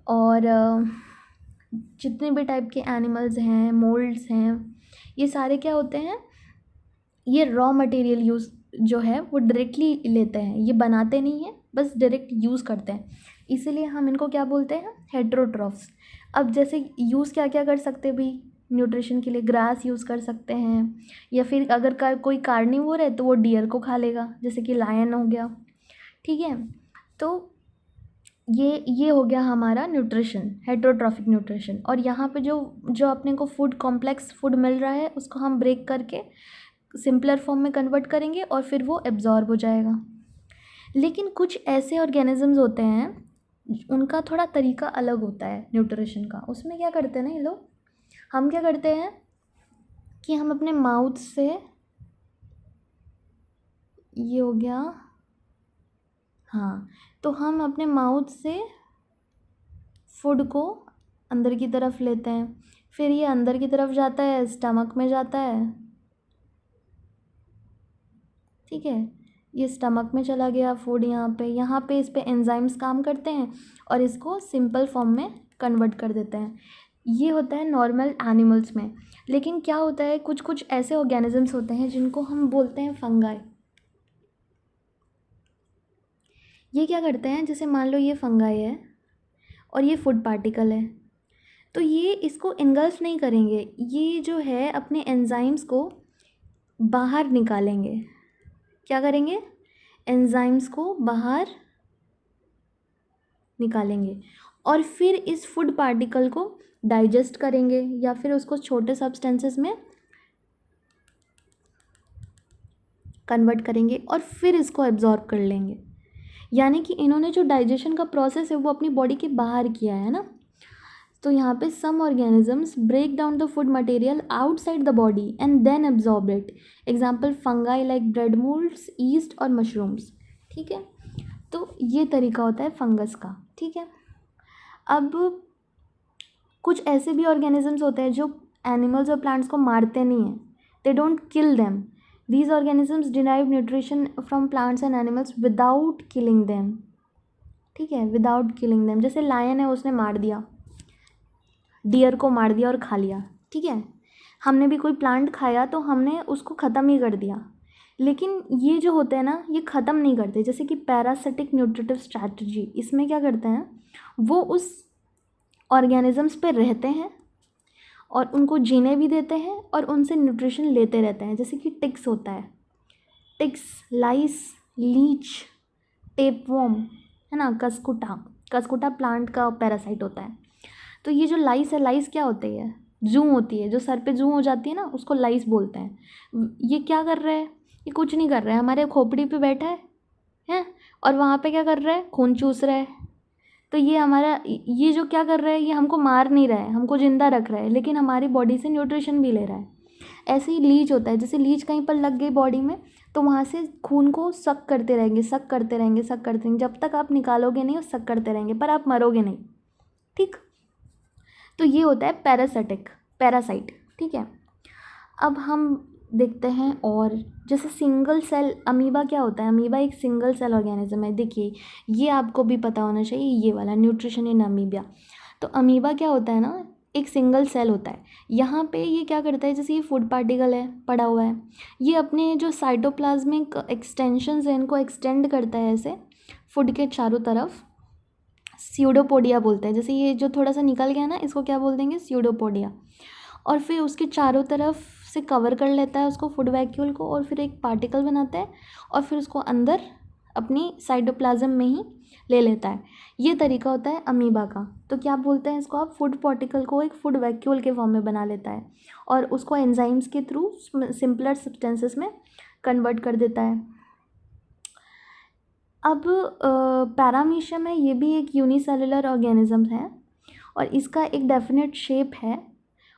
और जितने भी टाइप के एनिमल्स हैं, मोल्ड्स हैं, ये सारे क्या होते हैं? ये रॉ मटेरियल यूज़ जो है वो डायरेक्टली लेते हैं, ये बनाते नहीं हैं, बस डायरेक्ट यूज़ करते हैं। इसीलिए हम इनको क्या बोलते हैं? हेट्रोट्रॉफ्स। अब जैसे यूज़ क्या क्या कर सकते हैं भाई न्यूट्रिशन के लिए? ग्रास यूज़ कर सकते हैं, या फिर अगर कोई कार्निवोर है तो वो डियर को खा लेगा, जैसे कि लायन हो गया, ठीक है। तो ये हो गया हमारा न्यूट्रिशन, हेट्रोट्रॉफिक न्यूट्रिशन। और यहाँ पे जो अपने को फूड, कॉम्प्लेक्स फूड मिल रहा है उसको हम ब्रेक करके सिंपलर फॉर्म में कन्वर्ट करेंगे और फिर वो एब्जॉर्ब हो जाएगा। लेकिन कुछ ऐसे ऑर्गेनिजम्स होते हैं उनका थोड़ा तरीका अलग होता है न्यूट्रिशन का। उसमें क्या करते हैं ना ये लोग, हम क्या करते हैं कि हम अपने माउथ से, ये हो गया, हाँ, तो हम अपने माउथ से फूड को अंदर की तरफ लेते हैं, फिर ये अंदर की तरफ जाता है, स्टमक में जाता है, ठीक है। ये स्टमक में चला गया फूड, यहाँ पे इस पे एंजाइम्स काम करते हैं और इसको सिंपल फॉर्म में कन्वर्ट कर देते हैं। ये होता है नॉर्मल एनिमल्स में। लेकिन क्या होता है, कुछ कुछ ऐसे ऑर्गेनिजम्स होते हैं जिनको हम बोलते हैं फंगाई। ये क्या करते हैं, जैसे मान लो ये फंगाई है और ये फूड पार्टिकल है, तो ये इसको इनगल्फ नहीं करेंगे, ये जो है अपने एंजाइम्स को बाहर निकालेंगे। क्या करेंगे? एंजाइम्स को बाहर निकालेंगे और फिर इस फूड पार्टिकल को डाइजेस्ट करेंगे या फिर उसको छोटे सब्सटेंसेस में कन्वर्ट करेंगे और फिर इसको एब्जॉर्ब कर लेंगे। यानी कि इन्होंने जो डाइजेशन का प्रोसेस है वो अपनी बॉडी के बाहर किया है ना। तो यहाँ पे some organisms break down the food material outside the body and then absorb it. Example fungi like bread moulds, yeast और मशरूम्स। ठीक है, तो ये तरीका होता है फंगस का। ठीक है, अब कुछ ऐसे भी ऑर्गेनिजम्स होते हैं जो एनिमल्स और प्लांट्स को मारते नहीं हैं, they don't kill them. These organisms derive nutrition from plants and animals without killing them. ठीक है, विदाउट किलिंग देम। जैसे लायन है, उसने मार दिया, डियर को मार दिया और खा लिया। ठीक है, हमने भी कोई प्लांट खाया तो हमने उसको ख़त्म ही कर दिया। लेकिन ये जो होते हैं ना, ये ख़त्म नहीं करते। जैसे कि पैरासिटिक न्यूट्रिटिव स्ट्रैटेजी, इसमें क्या करते हैं, वो उस ऑर्गेनिजम्स पे रहते हैं और उनको जीने भी देते हैं और उनसे न्यूट्रिशन लेते रहते हैं। जैसे कि टिक्स होता है, टिक्स, लाइस, लीच, टेपवॉर्म है ना, कसकुटा। कसकुटा प्लांट का पैरासाइट होता है। तो ये जो लाइस है, लाइस क्या होती है, जूं होती है, जो सर पे जूं हो जाती है ना, उसको लाइस बोलते हैं। ये क्या कर रहा है, ये कुछ नहीं कर रहा है, हमारे खोपड़ी पे बैठा है और वहाँ पे क्या कर रहा है, खून चूस रहा है। तो ये हमारा, ये जो क्या कर रहा है, ये हमको मार नहीं रहा है, हमको ज़िंदा रख रहा है, लेकिन हमारी बॉडी से न्यूट्रिशन भी ले रहा है। ऐसे ही लीच होता है, जैसे लीच कहीं पर लग गई बॉडी में तो वहाँ से खून को सक करते रहेंगे, सक करते रहेंगे, सक करते रहेंगे, जब तक आप निकालोगे नहीं, वो सक करते रहेंगे, पर आप मरोगे नहीं। ठीक, तो ये होता है पैरासाइट। ठीक है, अब हम देखते हैं और जैसे सिंगल सेल अमीबा क्या होता है। अमीबा एक सिंगल सेल ऑर्गेनिज्म है। देखिए, ये आपको भी पता होना चाहिए, ये वाला न्यूट्रिशन इन अमीबा। तो अमीबा क्या होता है ना, एक सिंगल सेल होता है। यहाँ पे ये क्या करता है, जैसे ये फूड पार्टिकल है पड़ा हुआ है, ये अपने जो साइटोप्लाज्मिक एक्सटेंशंस हैं इनको एक्सटेंड करता है ऐसे फूड के चारों तरफ। स्यूडोपोडिया बोलते हैं। जैसे ये जो थोड़ा सा निकल गया ना, इसको क्या बोल देंगे, स्यूडोपोडिया। और फिर उसके चारों तरफ से कवर कर लेता है उसको, फूड वैक्यूल को, और फिर एक पार्टिकल बनाता है और फिर उसको अंदर अपनी साइटोप्लाज्म में ही ले लेता है। ये तरीका होता है अमीबा का। तो क्या बोलते हैं इसको आप, फूड पार्टिकल को एक फूड वैक्यूल के फॉर्म में बना लेता है और उसको एंजाइम्स के थ्रू सिंपलर सब्सटेंसेस में कन्वर्ट कर देता है। अब पैरामीशियम है, ये भी एक यूनिसेलुलर ऑर्गेनिज्म है और इसका एक डेफिनेट शेप है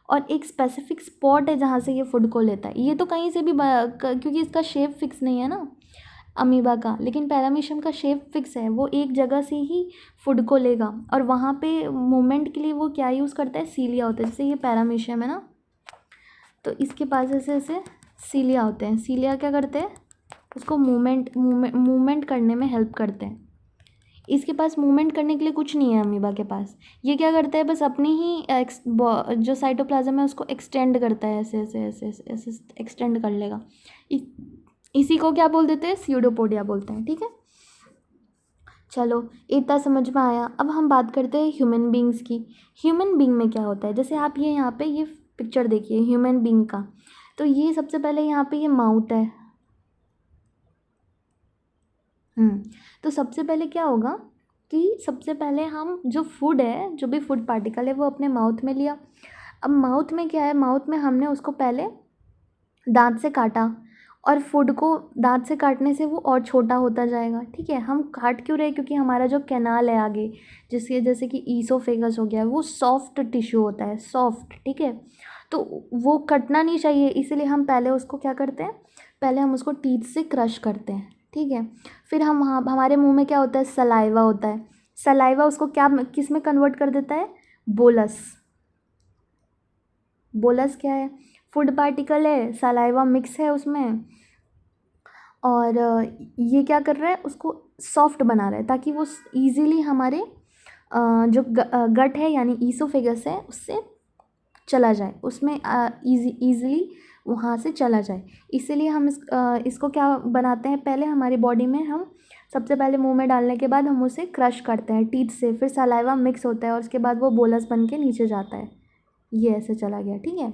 और एक स्पेसिफिक स्पॉट है जहाँ से ये फूड को लेता है। ये तो कहीं से भी क्योंकि इसका शेप फिक्स नहीं है ना अमीबा का, लेकिन पैरामीशियम का शेप फिक्स है, वो एक जगह से ही फूड को लेगा और वहाँ पे मूवमेंट के लिए वो क्या यूज़ करता है, सीलिया होता है। जैसे ये पैरामीशियम है ना, तो इसके पास ऐसे ऐसे सीलिया होते हैं। सीलिया क्या करते हैं, उसको मूवमेंट करने में हेल्प करते हैं। इसके पास मूवमेंट करने के लिए कुछ नहीं है अमीबा के पास। ये क्या करता है, बस अपनी ही जो साइटोप्लाज्म है उसको एक्सटेंड करता है, ऐसे ऐसे ऐसे ऐसे ऐसे एक्सटेंड कर लेगा। इसी को क्या बोल देते हैं, स्यूडोपोडिया बोलते हैं। ठीक है, चलो इतना समझ में आया। अब हम बात करते हैं ह्यूमन बींग्स की। ह्यूमन बींग में क्या होता है, जैसे आप ये यहाँ पे ये पिक्चर देखिए ह्यूमन बींग का। तो ये सबसे पहले यहाँ पे ये माउथ है। तो सबसे पहले क्या होगा कि सबसे पहले हम जो फूड है, जो भी फूड पार्टिकल है, वो अपने माउथ में लिया। अब माउथ में क्या है, माउथ में हमने उसको पहले दांत से काटा और फूड को दांत से काटने से वो और छोटा होता जाएगा। ठीक है, हम काट क्यों रहे, क्योंकि हमारा जो कैनाल है आगे, जिसके जैसे कि ईसोफेगस हो गया, वो सॉफ्ट टिश्यू होता है, सॉफ्ट। ठीक है, तो वो कटना नहीं चाहिए, इसीलिए हम पहले उसको क्या करते हैं, पहले हम उसको टीथ से क्रश करते हैं। ठीक है, फिर हम हमारे मुंह में क्या होता है, सलाइवा होता है। सलाइवा उसको क्या किस में कन्वर्ट कर देता है, बोलस। बोलस क्या है, फूड पार्टिकल है, सलाइवा मिक्स है उसमें, और ये क्या कर रहा है, उसको सॉफ्ट बना रहा है ताकि वो इजीली हमारे जो गट है यानी ईसोफेगस है उससे चला जाए, उसमें ईज़िली वहाँ से चला जाए। इसीलिए हम इसको क्या बनाते हैं, पहले हमारी बॉडी में हम सबसे पहले मुंह में डालने के बाद हम उसे क्रश करते हैं टीथ से, फिर सलाइवा मिक्स होता है और उसके बाद वो बोलस बन के नीचे जाता है। ये ऐसे चला गया। ठीक है,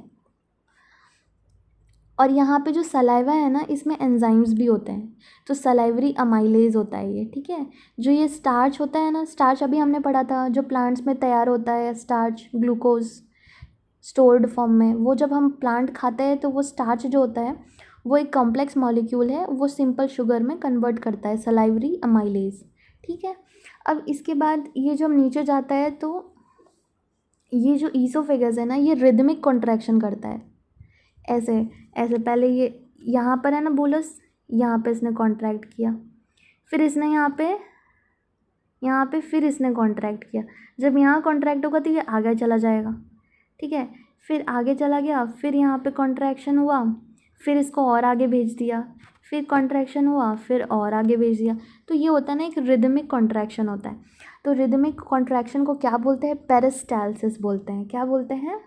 और यहाँ पे जो सलाइवा है ना, इसमें एंजाइम्स भी होते हैं, तो सलाइवरी अमाइलेज होता है ये, ठीक है। जो ये स्टार्च होता है ना, स्टार्च अभी हमने पढ़ा था, जो प्लांट्स में तैयार होता है स्टार्च, ग्लूकोज स्टोर्ड फॉर्म में, वो जब हम प्लांट खाते हैं तो वो स्टार्च जो होता है वो एक कॉम्प्लेक्स मॉलिक्यूल है, वो सिंपल शुगर में कन्वर्ट करता है, सलाइवरी अमाइलेज, ठीक है। अब इसके बाद ये जब नीचे जाता है तो ये जो ईसोफेगस है ना, ये रिदमिक कॉन्ट्रैक्शन करता है, ऐसे ऐसे। पहले ये यहाँ पर है ना बोलस, यहाँ पे इसने कॉन्ट्रैक्ट किया, फिर इसने यहाँ पे फिर इसने कॉन्ट्रैक्ट किया। जब यहाँ कॉन्ट्रैक्ट होगा तो ये आगे चला जाएगा, ठीक है। फिर आगे चला गया, फिर यहाँ पे कॉन्ट्रैक्शन हुआ, फिर इसको और आगे भेज दिया, फिर कॉन्ट्रैक्शन हुआ, फिर और आगे भेज दिया। तो ये होता है ना, एक रिदमिक कॉन्ट्रैक्शन होता है। तो रिदमिक कॉन्ट्रैक्शन को क्या बोलते हैं? पेरिस्टाल्सिस बोलते हैं। क्या बोलते हैं?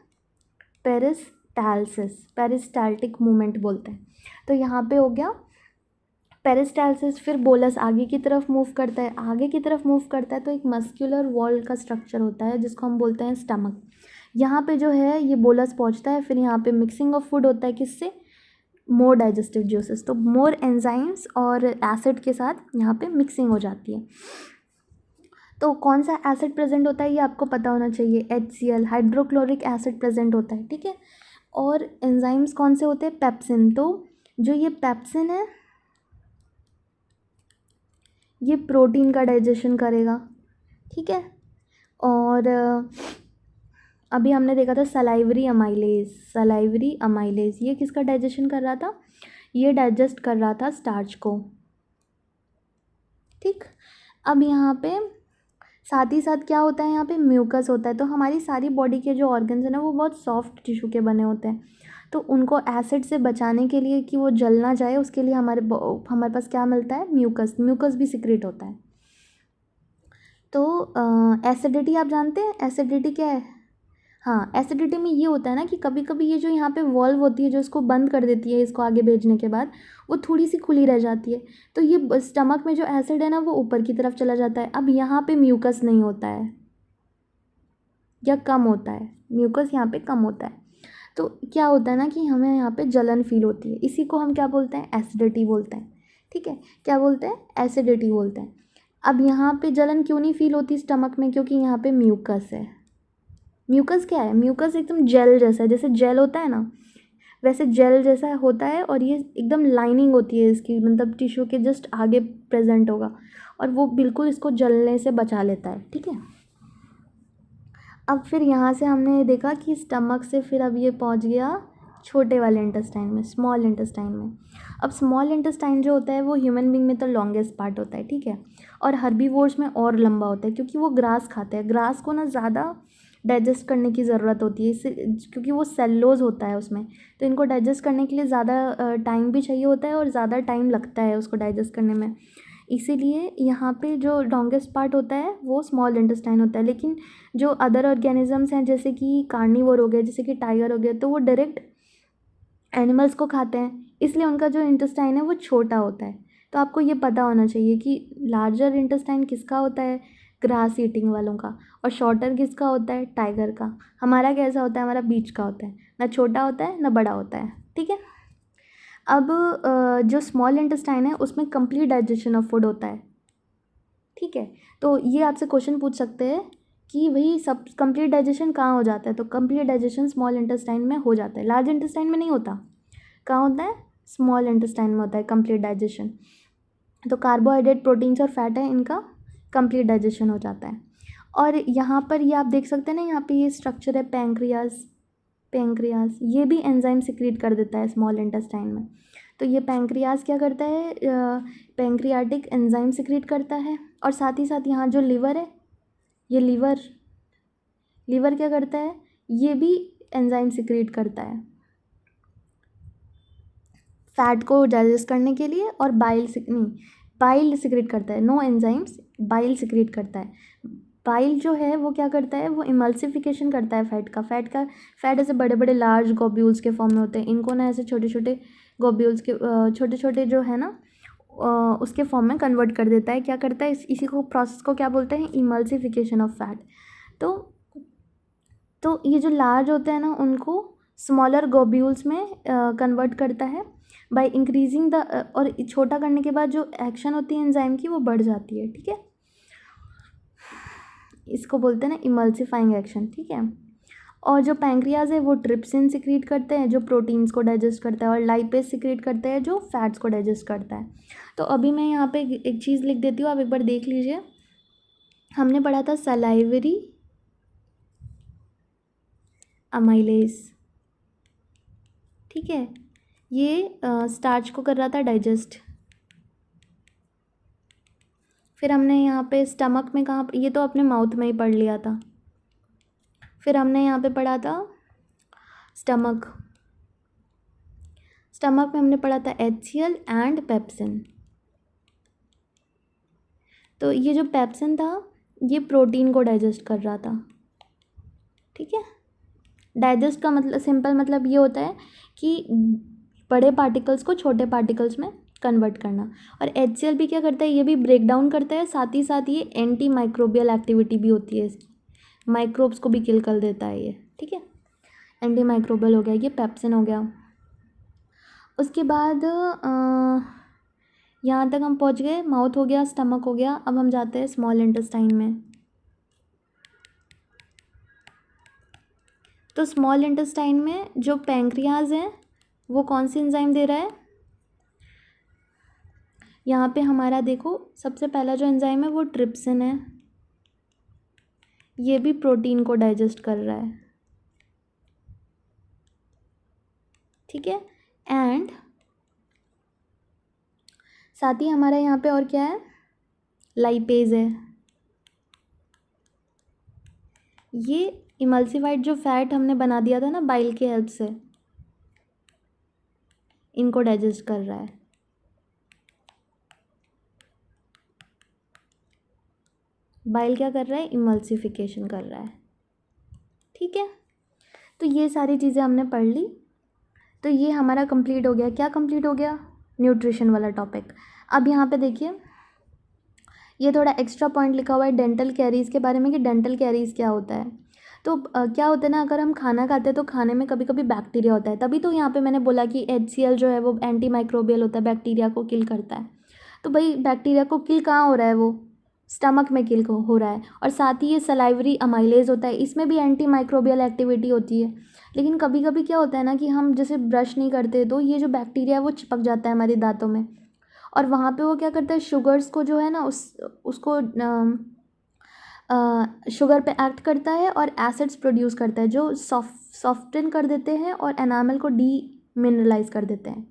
पेरिस्टाल्सिस, पेरिस्टाल्टिक मूवमेंट बोलते हैं। तो यहाँ पे हो गया पेरिस्टाल्सिस। फिर बोलस आगे की तरफ मूव करता है, आगे की तरफ मूव करता है तो एक मस्कुलर वॉल का स्ट्रक्चर होता है जिसको हम बोलते हैं स्टमक। यहाँ पे जो है ये बोलस पहुँचता है, फिर यहाँ पे मिक्सिंग ऑफ फूड होता है, किससे? मोर डाइजेस्टिव ज्यूसेस, तो मोर एंजाइम्स और एसिड के साथ यहाँ पे मिक्सिंग हो जाती है। तो कौन सा एसिड प्रेजेंट होता है ये आपको पता होना चाहिए, HCl, हाइड्रोक्लोरिक एसिड प्रेजेंट होता है, ठीक है। और एंजाइम्स कौन से होते हैं? पेप्सिन। तो जो ये पेप्सिन है ये प्रोटीन का डाइजेशन करेगा, ठीक है। और अभी हमने देखा था सलाइवरी अमाइलेज, सलाइवरी अमाइलेज ये किसका डाइजेशन कर रहा था? ये डाइजेस्ट कर रहा था स्टार्च को, ठीक। अब यहाँ पे साथ ही साथ क्या होता है? यहाँ पे म्यूकस होता है। तो हमारी सारी बॉडी के जो ऑर्गन्स हैं ना वो बहुत सॉफ्ट टिश्यू के बने होते हैं, तो उनको एसिड से बचाने के लिए कि वो जल ना जाए उसके लिए हमारे पास क्या मिलता है? म्यूकस। म्यूकस भी सिक्रेट होता है। तो एसिडिटी आप जानते हैं? एसिडिटी क्या है? हाँ, एसिडिटी में ये होता है ना कि कभी कभी ये जो यहाँ पे वॉल्व होती है जो इसको बंद कर देती है, इसको आगे भेजने के बाद वो थोड़ी सी खुली रह जाती है, तो ये स्टमक में जो एसिड है ना वो ऊपर की तरफ चला जाता है। अब यहाँ पे म्यूकस नहीं होता है या कम होता है, म्यूकस यहाँ पे कम होता है। तो क्या होता है ना कि हमें यहाँ पे जलन फील होती है, इसी को हम क्या बोलते हैं? एसिडिटी बोलते हैं, ठीक है। क्या बोलते हैं? एसिडिटी बोलते हैं। अब यहाँ पे जलन क्यों नहीं फील होती स्टमक में? क्योंकि यहाँ पे म्यूकस है। म्यूकस क्या है? म्यूकस एकदम जेल जैसा है, जैसे जेल होता है ना वैसे जेल जैसा होता है, और ये एकदम लाइनिंग होती है इसकी, मतलब टिश्यू के जस्ट आगे प्रेजेंट होगा, और वो बिल्कुल इसको जलने से बचा लेता है, ठीक है। अब फिर यहाँ से हमने देखा कि स्टमक से फिर अब ये पहुँच गया छोटे वाले इंटेस्टाइन में, स्मॉल इंटेस्टाइन में। अब स्मॉल इंटेस्टाइन जो होता है वो ह्यूमन बींग में तो लॉन्गेस्ट पार्ट होता है, ठीक है, और हर्बीवोर्स में और लंबा होता है क्योंकि वो ग्रास खाते हैं। ग्रास को ना ज़्यादा डाइजेस्ट करने की ज़रूरत होती है, इससे क्योंकि वो सेल्यूलोज होता है उसमें, तो इनको डाइजेस्ट करने के लिए ज़्यादा टाइम भी चाहिए होता है और ज़्यादा टाइम लगता है उसको डाइजेस्ट करने में। इसीलिए यहाँ पे जो लॉन्गेस्ट पार्ट होता है वो स्मॉल इंटेस्टाइन होता है। लेकिन जो अदर ऑर्गेनिजम्स हैं जैसे कि कार्निवोर हो गए, जैसे कि टाइगर हो गया, तो वो डायरेक्ट एनिमल्स को खाते हैं, इसलिए उनका जो इंटेस्टाइन है वो छोटा होता है। तो आपको ये पता होना चाहिए कि लार्जर इंटेस्टाइन किसका होता है? ग्रास ईटिंग वालों का। और शॉर्टर किसका होता है? टाइगर का। हमारा कैसा होता है? हमारा बीच का होता है, ना छोटा होता है ना बड़ा होता है, ठीक है। अब जो स्मॉल इंटेस्टाइन है उसमें कंप्लीट डाइजेशन ऑफ फूड होता है, ठीक है। तो ये आपसे क्वेश्चन पूछ सकते हैं कि भाई सब कंप्लीट डाइजेशन कहाँ हो जाता है? तो कंप्लीट डाइजेशन स्मॉल इंटेस्टाइन में हो जाता है, लार्ज इंटेस्टाइन में नहीं होता। कहाँ होता है? स्मॉल इंटेस्टाइन में होता है कंप्लीट डाइजेशन। तो कार्बोहाइड्रेट, प्रोटीन्स और फैट है, इनका कंप्लीट डाइजेशन हो जाता है। और यहाँ पर ये आप देख सकते हैं ना, यहाँ पे ये स्ट्रक्चर है पैंक्रियाज। पैंक्रियाज ये भी एंजाइम सिक्रीट कर देता है स्मॉल इंटेस्टाइन में। तो ये पैंक्रियाज क्या करता है? पैंक्रियाटिक एंजाइम सिक्रीट करता है। और साथ ही साथ यहाँ जो लिवर है, ये लिवर क्या करता है? ये भी एंजाइम सिक्रीट करता है फैट को डाइजेस्ट करने के लिए, और बाइल सिक्रीट करता है। नो एंजाइम्स, बाइल सिक्रीट करता है। बाइल जो है वो क्या करता है? वो इमल्सिफिकेशन करता है फैट ऐसे बड़े बड़े लार्ज गोब्यूल्स के फॉर्म में होते हैं, इनको ना ऐसे छोटे छोटे गोब्यूल्स के छोटे छोटे जो है ना उसके फॉर्म में कन्वर्ट कर देता है। क्या करता है? इसी को प्रोसेस को क्या बोलते हैं? Emulsification of fat. तो ये जो लार्ज होते हैं ना उनको स्मॉलर ग्लोब्यूल्स में कन्वर्ट करता है बाय इंक्रीजिंग द, और छोटा करने के बाद जो एक्शन होती है एंजाइम की वो बढ़ जाती है, ठीक है। इसको बोलते हैं ना इमल्सिफाइंग एक्शन, ठीक है। और जो पैंक्रियाज है वो ट्रिप्सिन सिक्रीट करते हैं जो प्रोटीन्स को डाइजेस्ट करता है, और लाइपेज सिक्रीट करते हैं जो फैट्स को डाइजेस्ट करता है। तो अभी मैं यहाँ पे एक चीज़ लिख देती हूँ, आप एक बार देख लीजिए। हमने पढ़ा था सलाइवरी अमाइलेज, ठीक है। ये स्टार्च को कर रहा था डाइजेस्ट। फिर हमने यहाँ पे स्टमक में कहाँ, ये तो अपने माउथ में ही पढ़ लिया था। फिर हमने यहाँ पे पढ़ा था स्टमक में हमने पढ़ा था HCl एंड पेप्सिन। तो ये जो पेप्सिन था ये प्रोटीन को डाइजेस्ट कर रहा था, ठीक है। डाइजेस्ट का मतलब सिंपल मतलब ये होता है कि बड़े पार्टिकल्स को छोटे पार्टिकल्स में कन्वर्ट करना। और HCl भी क्या करता है, ये भी ब्रेक डाउन करता है, साथ ही साथ ये एंटी माइक्रोबियल एक्टिविटी भी होती है इसकी, माइक्रोब्स को भी किल कर देता है ये, ठीक है। एंटी माइक्रोबियल हो गया, ये पेप्सिन हो गया। उसके बाद यहाँ तक हम पहुँच गए, माउथ हो गया, स्टमक हो गया। अब हम जाते हैं स्मॉल इंटेस्टाइन में। तो स्मॉल इंटेस्टाइन में जो पैंक्रियाज है वो कौन सी एंजाइम दे रहा है, यहाँ पे हमारा देखो सबसे पहला जो एंजाइम है वो ट्रिप्सिन है, ये भी प्रोटीन को डाइजेस्ट कर रहा है, ठीक है। एंड साथ ही हमारा यहाँ पे और क्या है, लाइपेज है। ये इमल्सिफाइड जो फैट हमने बना दिया था ना बाइल के हेल्प से, इनको डाइजेस्ट कर रहा है। बाइल क्या कर रहा है, इमल्सिफिकेशन कर रहा है, ठीक है। तो ये सारी चीज़ें हमने पढ़ ली। तो ये हमारा कंप्लीट हो गया। क्या कंप्लीट हो गया, न्यूट्रिशन वाला टॉपिक। अब यहाँ पे देखिए ये थोड़ा एक्स्ट्रा पॉइंट लिखा हुआ है डेंटल कैरीज़ के बारे में कि डेंटल कैरीज़ क्या होता है। तो क्या होता है ना, अगर हम खाना खाते हैं तो खाने में कभी कभी बैक्टीरिया होता है, तभी तो यहाँ पे मैंने बोला कि HCl जो है वो एंटी माइक्रोबियल होता है, बैक्टीरिया को किल करता है। तो भाई बैक्टीरिया को किल कहाँ हो रहा है, वो स्टमक में किल हो रहा है। और साथ ही ये सलाइवरी अमाइलेज होता है, इसमें भी एंटी माइक्रोबियल एक्टिविटी होती है। लेकिन कभी कभी क्या होता है ना कि हम जैसे ब्रश नहीं करते तो ये जो बैक्टीरिया है वो चिपक जाता है हमारे दांतों में, और वहाँ पे वो क्या करता है, शुगर्स को जो है ना उसको शुगर पे एक्ट करता है और एसिड्स प्रोड्यूस करता है जो सॉफ्टन कर देते हैं और एनामल को मिनरलाइज कर देते हैं।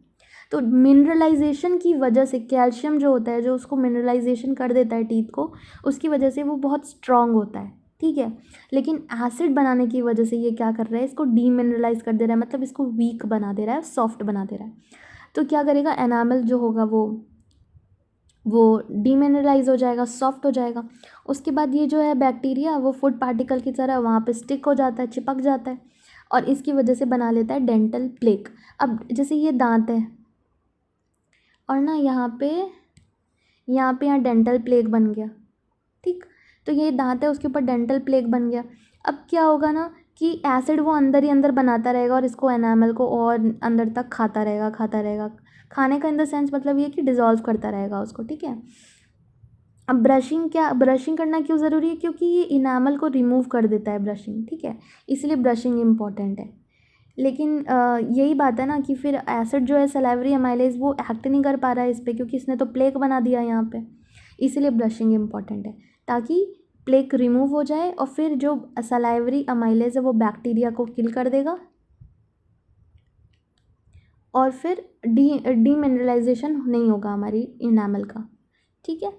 तो मिनरलाइजेशन की वजह से कैल्शियम जो होता है जो उसको मिनरलाइजेशन कर देता है टीथ को, उसकी वजह से वो बहुत स्ट्रॉन्ग होता है, ठीक है। लेकिन एसिड बनाने की वजह से ये क्या कर रहा है, इसको डीमिनरलाइज कर दे रहा है, मतलब इसको वीक बना दे रहा है, सॉफ्ट बना दे रहा है। तो क्या करेगा, एनामल जो होगा वो डीमिनरलाइज हो जाएगा, सॉफ्ट हो जाएगा। उसके बाद ये जो है बैक्टीरिया वो फूड पार्टिकल की तरह वहाँ पे स्टिक हो जाता है, चिपक जाता है, और इसकी वजह से बना लेता है डेंटल प्लेक। अब जैसे ये दांत है और ना यहाँ डेंटल प्लेक बन गया, ठीक। तो ये दांत है उसके ऊपर डेंटल प्लेक बन गया। अब क्या होगा ना कि एसिड वो अंदर ही अंदर बनाता रहेगा और इसको एनामल को और अंदर तक खाता रहेगा। खाने का इन द सेंस मतलब ये कि डिज़ोल्व करता रहेगा उसको, ठीक है। अब ब्रशिंग करना क्यों ज़रूरी है, क्योंकि ये इनामल को रिमूव कर देता है ब्रशिंग, ठीक है, इसलिए ब्रशिंग इम्पॉर्टेंट है। लेकिन यही बात है ना कि फिर एसिड जो है सलाइवरी अमाइलेज वो एक्ट नहीं कर पा रहा है इस पर, क्योंकि इसने तो प्लेक बना दिया यहाँ पे, इसीलिए ब्रशिंग इम्पॉर्टेंट है ताकि प्लेक रिमूव हो जाए और फिर जो सलाइवरी अमाइलेज है वो बैक्टीरिया को किल कर देगा और फिर डीमिनरलाइजेशन नहीं होगा हमारी इनामल का, ठीक है।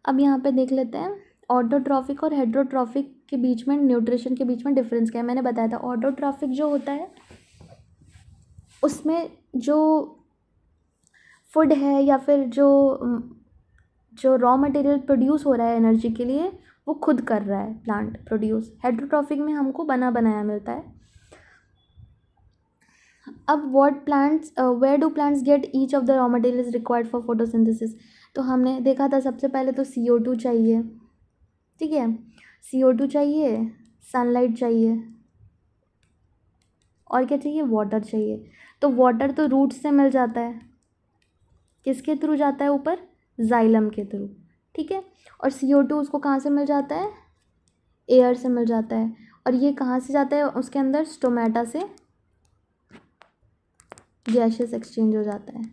अब यहाँ पे देख लेते हैं ऑटोट्रॉफिक और हेट्रोट्रॉफिक के बीच में, न्यूट्रिशन के बीच में डिफरेंस क्या है। मैंने बताया था ऑटोट्रॉफिक जो होता है उसमें जो फूड है या फिर जो रॉ मटेरियल प्रोड्यूस हो रहा है एनर्जी के लिए वो खुद कर रहा है प्लांट प्रोड्यूस। हेट्रोट्रॉफिक में हमको बना बनाया मिलता है। अब where do plants get each of the raw materials required for photosynthesis. तो हमने देखा था सबसे पहले तो CO2 चाहिए, ठीक है, CO2 चाहिए, सनलाइट चाहिए और क्या चाहिए, वाटर चाहिए। तो वाटर तो रूट से मिल जाता है, किसके थ्रू जाता है ऊपर, जाइलम के थ्रू, ठीक है। और CO2 उसको कहाँ से मिल जाता है, एयर से मिल जाता है। और ये कहाँ से जाता है उसके अंदर, स्टोमेटा से गैसेस एक्सचेंज हो जाता है,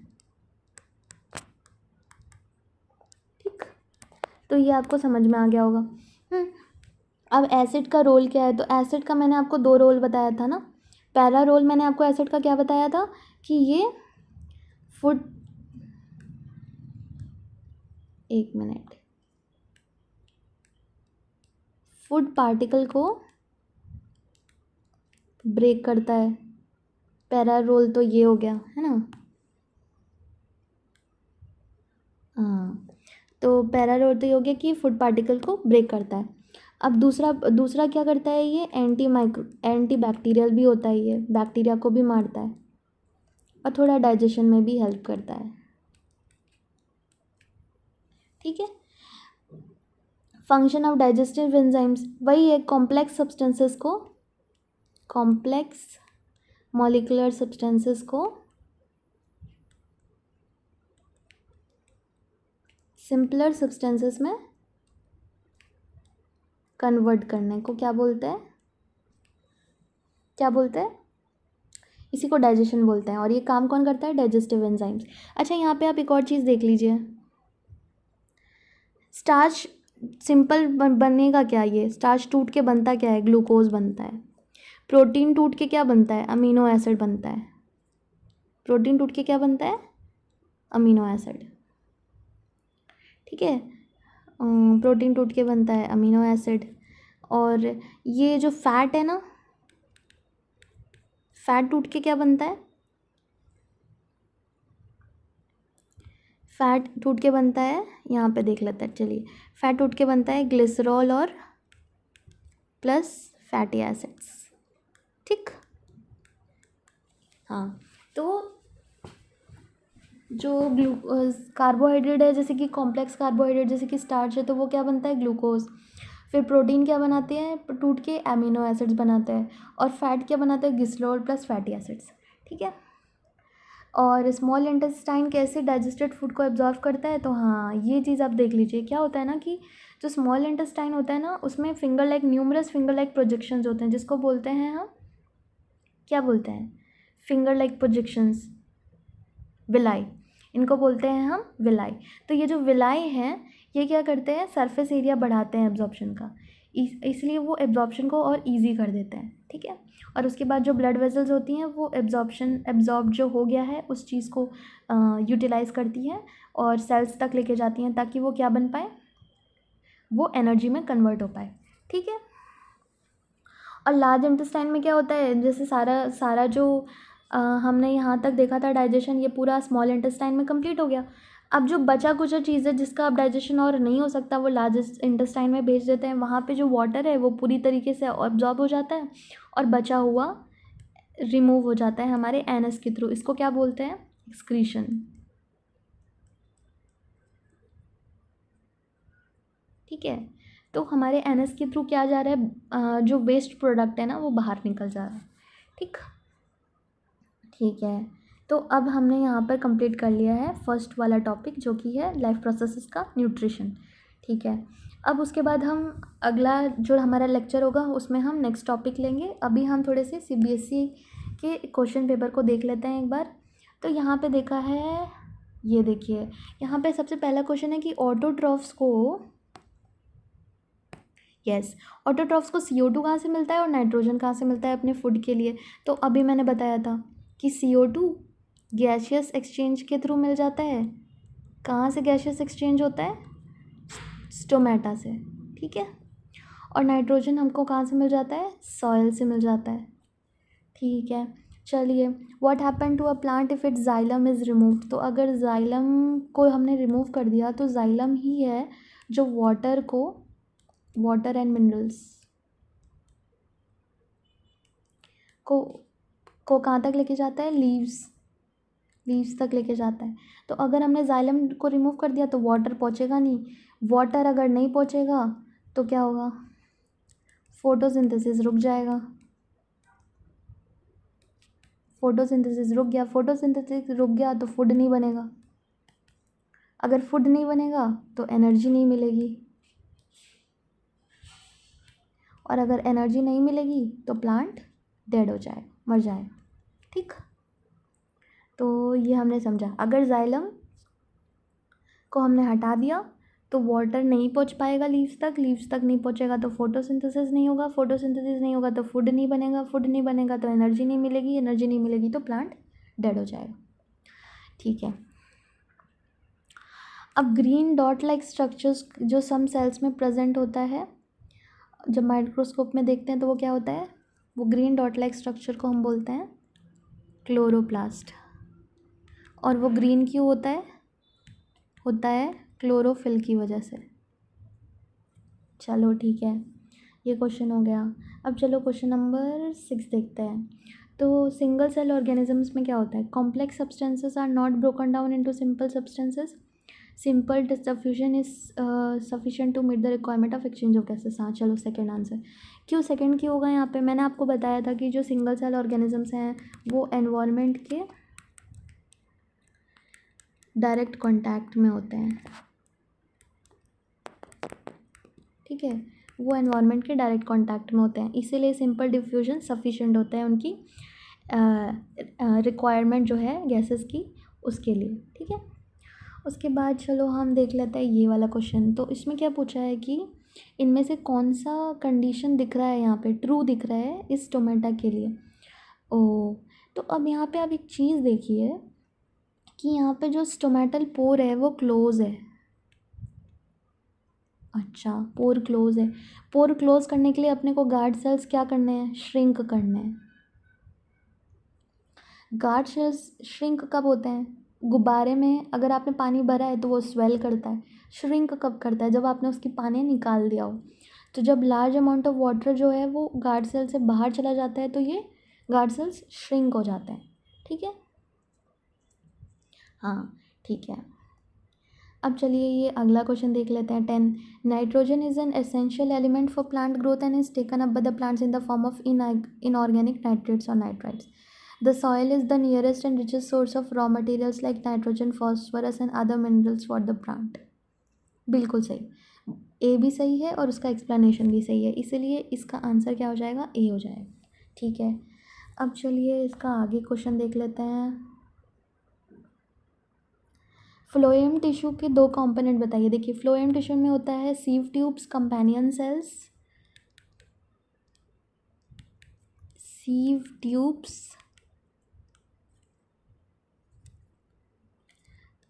ठीक। तो ये आपको समझ में आ गया होगा। अब एसिड का रोल क्या है, तो एसिड का मैंने आपको 2 रोल बताया था ना। पहला रोल मैंने आपको एसिड का क्या बताया था कि ये फूड, एक मिनट, फूड पार्टिकल को ब्रेक करता है। पहला रोल तो ये हो गया है ना, हाँ। तो पहला रोल तो ये हो गया कि फूड पार्टिकल को ब्रेक करता है। अब दूसरा दूसरा क्या करता है, ये एंटी बैक्टीरियल भी होता है, ये बैक्टीरिया को भी मारता है और थोड़ा डाइजेशन में भी हेल्प करता है, ठीक है। फंक्शन ऑफ डाइजेस्टिव एंजाइम्स वही है, कॉम्प्लेक्स मॉलिक्यूलर सब्सटेंसेस को सिंपलर सब्सटेंसेस में कन्वर्ट करने को क्या बोलते हैं, क्या बोलते हैं, इसी को डाइजेशन बोलते हैं। और ये काम कौन करता है, डाइजेस्टिव एंजाइम्स। अच्छा, यहाँ पे आप एक और चीज़ देख लीजिए, स्टार्च सिंपल बनने का क्या, ये स्टार्च टूट के बनता क्या है, ग्लूकोज बनता है। प्रोटीन टूट के क्या बनता है, अमीनो एसिड बनता है। प्रोटीन टूट के क्या बनता है, अमीनो एसिड, ठीक है। प्रोटीन टूट के बनता है अमीनो एसिड। और ये जो फैट है ना, फैट टूट के क्या बनता है, फैट टूट के बनता है, यहाँ पे देख लेते हैं, चलिए। फैट टूट के बनता है ग्लिसरॉल और प्लस फैटी एसिड्स, ठीक। हाँ, तो जो कार्बोहाइड्रेट है, जैसे कि कॉम्प्लेक्स कार्बोहाइड्रेट जैसे कि स्टार्च है, तो वो क्या बनता है, ग्लूकोज। फिर प्रोटीन क्या बनाते हैं, टूट के एमिनो एसिड्स बनाते हैं। और फैट क्या बनाते हैं, ग्लिसरॉल प्लस फैटी एसिड्स, ठीक है। और स्मॉल इंटेस्टाइन कैसे डाइजेस्टेड फूड को एब्जॉर्व करता है, तो हाँ, ये चीज़ आप देख लीजिए। क्या होता है ना कि जो स्मॉल इंटेस्टाइन होता है ना, उसमें न्यूमरस फिंगर लाइक प्रोजेक्शंस होते हैं, जिसको बोलते हैं हम, क्या बोलते हैं, फिंगर लाइक प्रोजेक्शंस, विलाई। इनको बोलते हैं हम विलाई। तो ये जो विलाई हैं, ये क्या करते हैं, सरफेस एरिया बढ़ाते हैं एब्जॉर्प्शन का, इसलिए वो एब्जॉर्प्शन को और इजी कर देते हैं, ठीक है। और उसके बाद जो ब्लड वेसल्स होती हैं, वो एब्जॉर्ब जो हो गया है उस चीज़ को यूटिलाइज़ करती हैं और सेल्स तक लेके जाती हैं, ताकि वो क्या बन पाए, वो एनर्जी में कन्वर्ट हो पाए, ठीक है। और लार्ज इंटेस्टाइन में क्या होता है, जैसे सारा सारा जो हमने यहाँ तक देखा था डाइजेशन, ये पूरा स्मॉल इंटेस्टाइन में कंप्लीट हो गया। अब जो बचा कुचा चीज़ है जिसका अब डाइजेशन और नहीं हो सकता, वो लार्ज इंटेस्टाइन में भेज देते हैं। वहाँ पे जो वाटर है वो पूरी तरीके से ऑब्जॉर्ब हो जाता है और बचा हुआ रिमूव हो जाता है हमारे एनस के थ्रू। इसको क्या बोलते हैं, एक्सक्रीशन, ठीक है। तो हमारे एनस के थ्रू क्या जा रहा है, जो वेस्ट प्रोडक्ट है ना, वो बाहर निकल जा रहा है, ठीक, ठीक है। तो अब हमने यहाँ पर कंप्लीट कर लिया है फर्स्ट वाला टॉपिक, जो कि है लाइफ प्रोसेसेस का न्यूट्रिशन, ठीक है। अब उसके बाद हम अगला जो हमारा लेक्चर होगा उसमें हम नेक्स्ट टॉपिक लेंगे। अभी हम थोड़े से CBSE के क्वेश्चन पेपर को देख लेते हैं एक बार। तो यहाँ पे देखा है, ये देखिए, यहाँ पे सबसे पहला क्वेश्चन है कि ऑटोट्रॉफ्स को, यस, ऑटोट्रॉफ्स को CO2 कहाँ से मिलता है और नाइट्रोजन कहाँ से मिलता है अपने फूड के लिए। तो अभी मैंने बताया था कि CO2 गैशियस एक्सचेंज के थ्रू मिल जाता है। कहाँ से गैशियस एक्सचेंज होता है, स्टोमेटा से, ठीक है। और नाइट्रोजन हमको कहाँ से मिल जाता है, सॉइल से मिल जाता है, ठीक है। चलिए, what happen to a plant if its xylem is remove. तो अगर जाइलम को हमने रिमूव कर दिया, तो जाइलम ही है जो वाटर एंड मिनरल्स को कहाँ तक लेके जाता है, लीव्स तक लेके जाता है। तो अगर हमने जाइलम को रिमूव कर दिया तो वाटर पहुँचेगा नहीं। वाटर अगर नहीं पहुँचेगा तो क्या होगा, फोटोसिंथेसिस रुक जाएगा, फोटोसिंथेसिस रुक गया, फोटोसिंथेसिस रुक गया तो फूड नहीं बनेगा, अगर फूड नहीं बनेगा तो एनर्जी नहीं मिलेगी, और अगर एनर्जी नहीं मिलेगी तो प्लांट डेड हो जाए, मर जाए। ठीक, तो ये हमने समझा। अगर जाइलम को हमने हटा दिया तो वाटर नहीं पहुंच पाएगा लीव्स तक नहीं पहुंचेगा तो फोटोसिंथेसिस नहीं होगा, फोटोसिंथेसिस नहीं होगा तो फूड नहीं बनेगा, फूड नहीं बनेगा तो एनर्जी नहीं मिलेगी, एनर्जी नहीं मिलेगी तो प्लांट डेड हो जाएगा। ठीक है, अब ग्रीन डॉट लाइक स्ट्रक्चर्स जो सम सेल्स में प्रेजेंट होता है, जब माइक्रोस्कोप में देखते हैं तो वो क्या होता है, वो ग्रीन डॉट लाइक स्ट्रक्चर को हम बोलते हैं क्लोरोप्लास्ट। और वो ग्रीन क्यों होता है क्लोरोफिल की वजह से। चलो ठीक है, ये क्वेश्चन हो गया। अब चलो क्वेश्चन नंबर 6 देखते हैं। तो सिंगल सेल ऑर्गेनिजम्स में क्या होता है, complex substances are not broken down into simple substances, simple diffusion is sufficient to meet the requirement of exchange of gases. हाँ चलो सेकेंड आंसर। क्यों सेकेंड क्यों होगा यहाँ पे, मैंने आपको बताया था कि जो सिंगल सेल ऑर्गेनिजम्स हैं वो एनवायरनमेंट के डायरेक्ट कांटेक्ट में होते हैं। ठीक है, वो एनवायरनमेंट के डायरेक्ट कांटेक्ट में होते हैं, इसीलिए सिंपल डिफ्यूजन सफिशिएंट होता है उनकी रिक्वायरमेंट जो है गैसेस की उसके लिए। ठीक है, उसके बाद चलो हम देख लेते हैं ये वाला क्वेश्चन। तो इसमें क्या पूछा है कि इनमें से कौन सा कंडीशन दिख रहा है, यहाँ पे ट्रू दिख रहा है इस टोमेटा के लिए। ओ, तो अब यहाँ पे आप एक चीज़ देखिए कि यहाँ पे जो स्टोमेटल पोर है वो क्लोज है। अच्छा, पोर क्लोज है, पोर क्लोज करने के लिए अपने को गार्ड सेल्स क्या करने हैं, श्रिंक करने हैं। गार्ड सेल्स श्रिंक कब होते हैं, गुब्बारे में अगर आपने पानी भरा है तो वो स्वेल करता है, श्रिंक कब करता है, जब आपने उसकी पानी निकाल दिया हो। तो जब लार्ज अमाउंट ऑफ वाटर जो है वो गार्ड सेल से बाहर चला जाता है तो ये गार्ड सेल्स श्रिंक हो जाते हैं। ठीक है, हाँ ठीक है। अब चलिए ये अगला क्वेश्चन देख लेते हैं। 10, nitrogen is an essential element for plant growth and is taken up by the plants in the form of inorganic nitrates और nitrites. The soil is the nearest and richest source of raw materials like nitrogen, phosphorus and other minerals for the plant. बिल्कुल सही, ए भी सही है और उसका explanation भी सही है, इसीलिए इसका आंसर क्या हो जाएगा, ए हो जाएगा। ठीक है, अब चलिए इसका आगे क्वेश्चन देख लेते हैं। फ्लोएम टिश्यू के दो कंपोनेंट बताइए। देखिए फ्लोएम टिश्यू में होता है sieve tubes, companion cells, sieve tubes,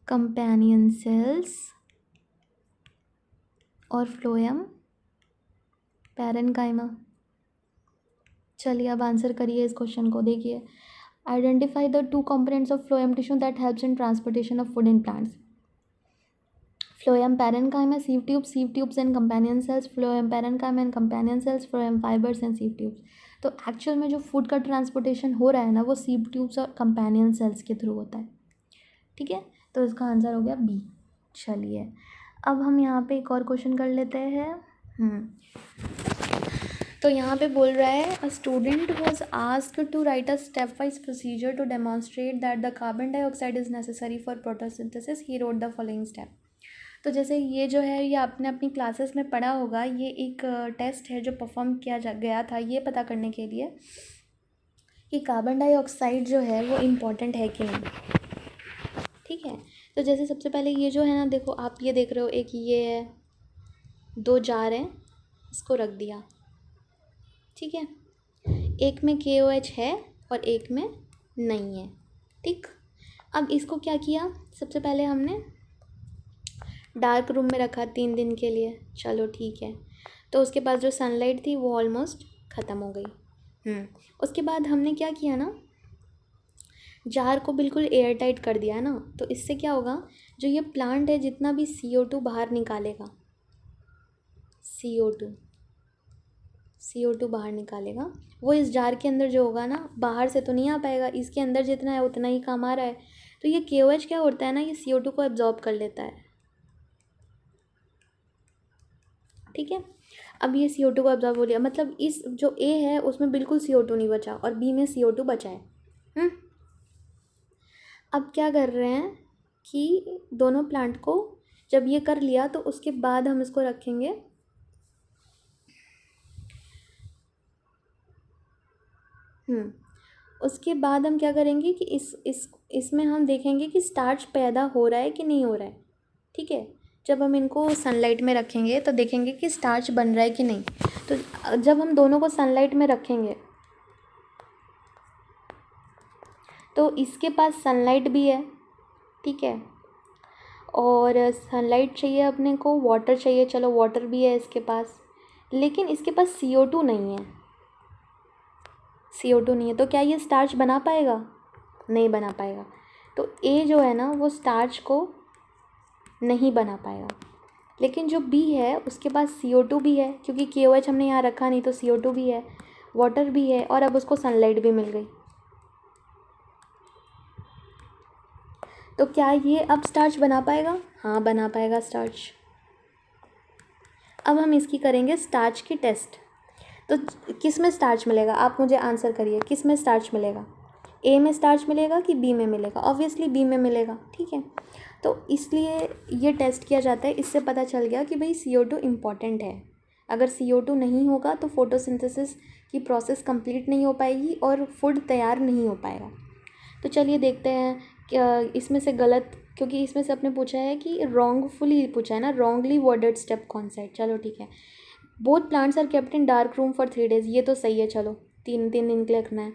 companion cells और फ्लोएम पैरेन्काइमा। चलिए अब आंसर करिए इस क्वेश्चन को। देखिए, identify the two components of phloem tissue that helps in transportation of food in plants. Phloem parenchyma, sieve tubes and companion cells, phloem parenchyma and companion cells, phloem fibres and sieve tubes. तो actual में जो food का transportation हो रहा है ना वो sieve tubes और कंपेनियन सेल्स के थ्रू होता है। ठीक है, तो इसका आंसर हो गया बी। चलिए अब हम यहाँ पे एक और क्वेश्चन कर लेते हैं। तो यहाँ पे बोल रहा है a student was asked to write a step wise procedure to demonstrate that the carbon dioxide is necessary for photosynthesis, he wrote the following step. तो जैसे ये जो है ये आपने अपनी क्लासेस में पढ़ा होगा, ये एक टेस्ट है जो परफॉर्म किया गया था ये पता करने के लिए कि कार्बन डाइऑक्साइड जो है वो इम्पॉर्टेंट है कि नहीं। ठीक है, तो जैसे सबसे पहले ये जो है ना, देखो आप ये देख रहे हो, एक ये है, दो जार हैं, इसको रख दिया। ठीक है, एक में KOH है और एक में नहीं है। ठीक, अब इसको क्या किया, सबसे पहले हमने डार्क रूम में रखा 3 दिन के लिए। चलो ठीक है, तो उसके बाद जो सनलाइट थी वो ऑलमोस्ट ख़त्म हो गई। उसके बाद हमने क्या किया ना, जार को बिल्कुल एयर टाइट कर दिया है ना, तो इससे क्या होगा, जो ये प्लांट है जितना भी CO2 बाहर निकालेगा, CO2 बाहर निकालेगा, वो इस जार के अंदर जो होगा ना, बाहर से तो नहीं आ पाएगा, इसके अंदर जितना है उतना ही काम आ रहा है। तो ये KOH क्या होता है ना, ये CO2 को एब्जॉर्ब कर लेता है। ठीक है, अब ये CO2 को एब्जॉर्ब हो लिया, मतलब इस जो A है उसमें बिल्कुल CO2 नहीं बचा और B में CO2 बचा है। अब क्या कर रहे हैं कि दोनों प्लांट को जब ये कर लिया तो उसके बाद हम इसको रखेंगे उसके बाद हम क्या करेंगे कि इसमें हम देखेंगे कि स्टार्च पैदा हो रहा है कि नहीं हो रहा है। ठीक है, जब हम इनको सनलाइट में रखेंगे तो देखेंगे कि स्टार्च बन रहा है कि नहीं। तो जब हम दोनों को सनलाइट में रखेंगे तो इसके पास सनलाइट भी है, ठीक है, और सनलाइट चाहिए अपने को, वाटर चाहिए, चलो वाटर भी है इसके पास, लेकिन इसके पास CO2 नहीं है। CO2 नहीं है तो क्या ये स्टार्च बना पाएगा? नहीं बना पाएगा। तो A जो है ना वो स्टार्च को नहीं बना पाएगा। लेकिन जो B है उसके पास CO2 भी है, क्योंकि KOH हमने यहाँ रखा नहीं तो CO2 भी है, वाटर भी है, और अब उसको सनलाइट भी मिल गई। तो क्या ये अब स्टार्च बना पाएगा? हाँ बना पाएगा स्टार्च। अब हम इसकी करेंगे स्टार्च की टेस्ट। तो किस में स्टार्च मिलेगा? आप मुझे आंसर करिए, किस में स्टार्च मिलेगा? A में स्टार्च मिलेगा कि B में मिलेगा? ऑब्वियसली B में मिलेगा, ठीक है। तो इसलिए ये टेस्ट किया जाता है। इससे पता चल गया कि भाई CO2 इम्पॉर्टेंट है। अगर CO2 नहीं होगा तो फोटोसिंथेसिस की प्रोसेस कंप्लीट नहीं हो पाएगी और फूड तैयार नहीं हो पाएगा। तो चलिए देखते हैं क्या इसमें से गलत, क्योंकि इसमें से आपने पूछा है कि रॉन्गफुली पूछा है ना, रॉन्गली वर्डेड स्टेप कौन सा है। चलो ठीक है, both plants are kept in dark room for 3 days, ये तो सही है। चलो 3 दिन के लिए रखना है।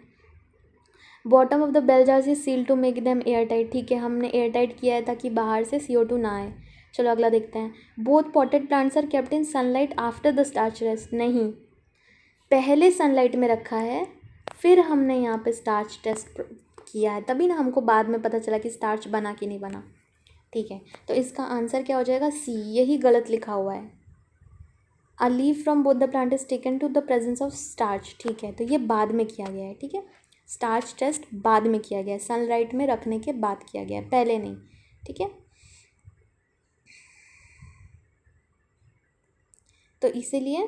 Bottom of the bell jars is seal to make them air tight, ठीक है, हमने एयर टाइट किया है ताकि बाहर से CO2 ना आए। चलो अगला देखते हैं। Both potted plants are kept in sunlight after the starch test, नहीं, पहले सनलाइट में रखा है फिर हमने यहाँ पे स्टार्च टेस्ट किया है, तभी ना हमको बाद में पता चला कि स्टार्च बना कि नहीं बना। ठीक है, तो इसका आंसर क्या हो जाएगा? C, यही गलत लिखा हुआ है। A leaf from both the plant is taken to the presence of starch, ठीक है, तो ये बाद में किया गया है। ठीक है, स्टार्च टेस्ट बाद में किया गया है, सनलाइट में रखने के बाद किया गया है, पहले नहीं। ठीक है, तो इसीलिए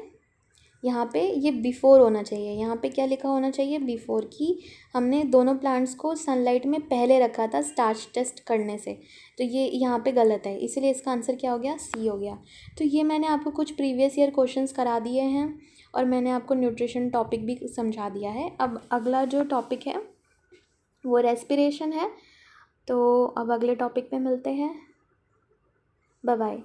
यहाँ पे ये बिफ़ोर होना चाहिए। यहाँ पे क्या लिखा होना चाहिए? बिफ़ोर, की हमने दोनों प्लांट्स को सनलाइट में पहले रखा था स्टार्च टेस्ट करने से। तो ये यहाँ पे गलत है, इसीलिए इसका आंसर क्या हो गया? C हो गया। तो ये मैंने आपको कुछ प्रीवियस ईयर क्वेश्चंस करा दिए हैं और मैंने आपको न्यूट्रिशन टॉपिक भी समझा दिया है। अब अगला जो टॉपिक है वो रेस्पिरेशन है। तो अब अगले टॉपिक पे मिलते हैं। Bye bye.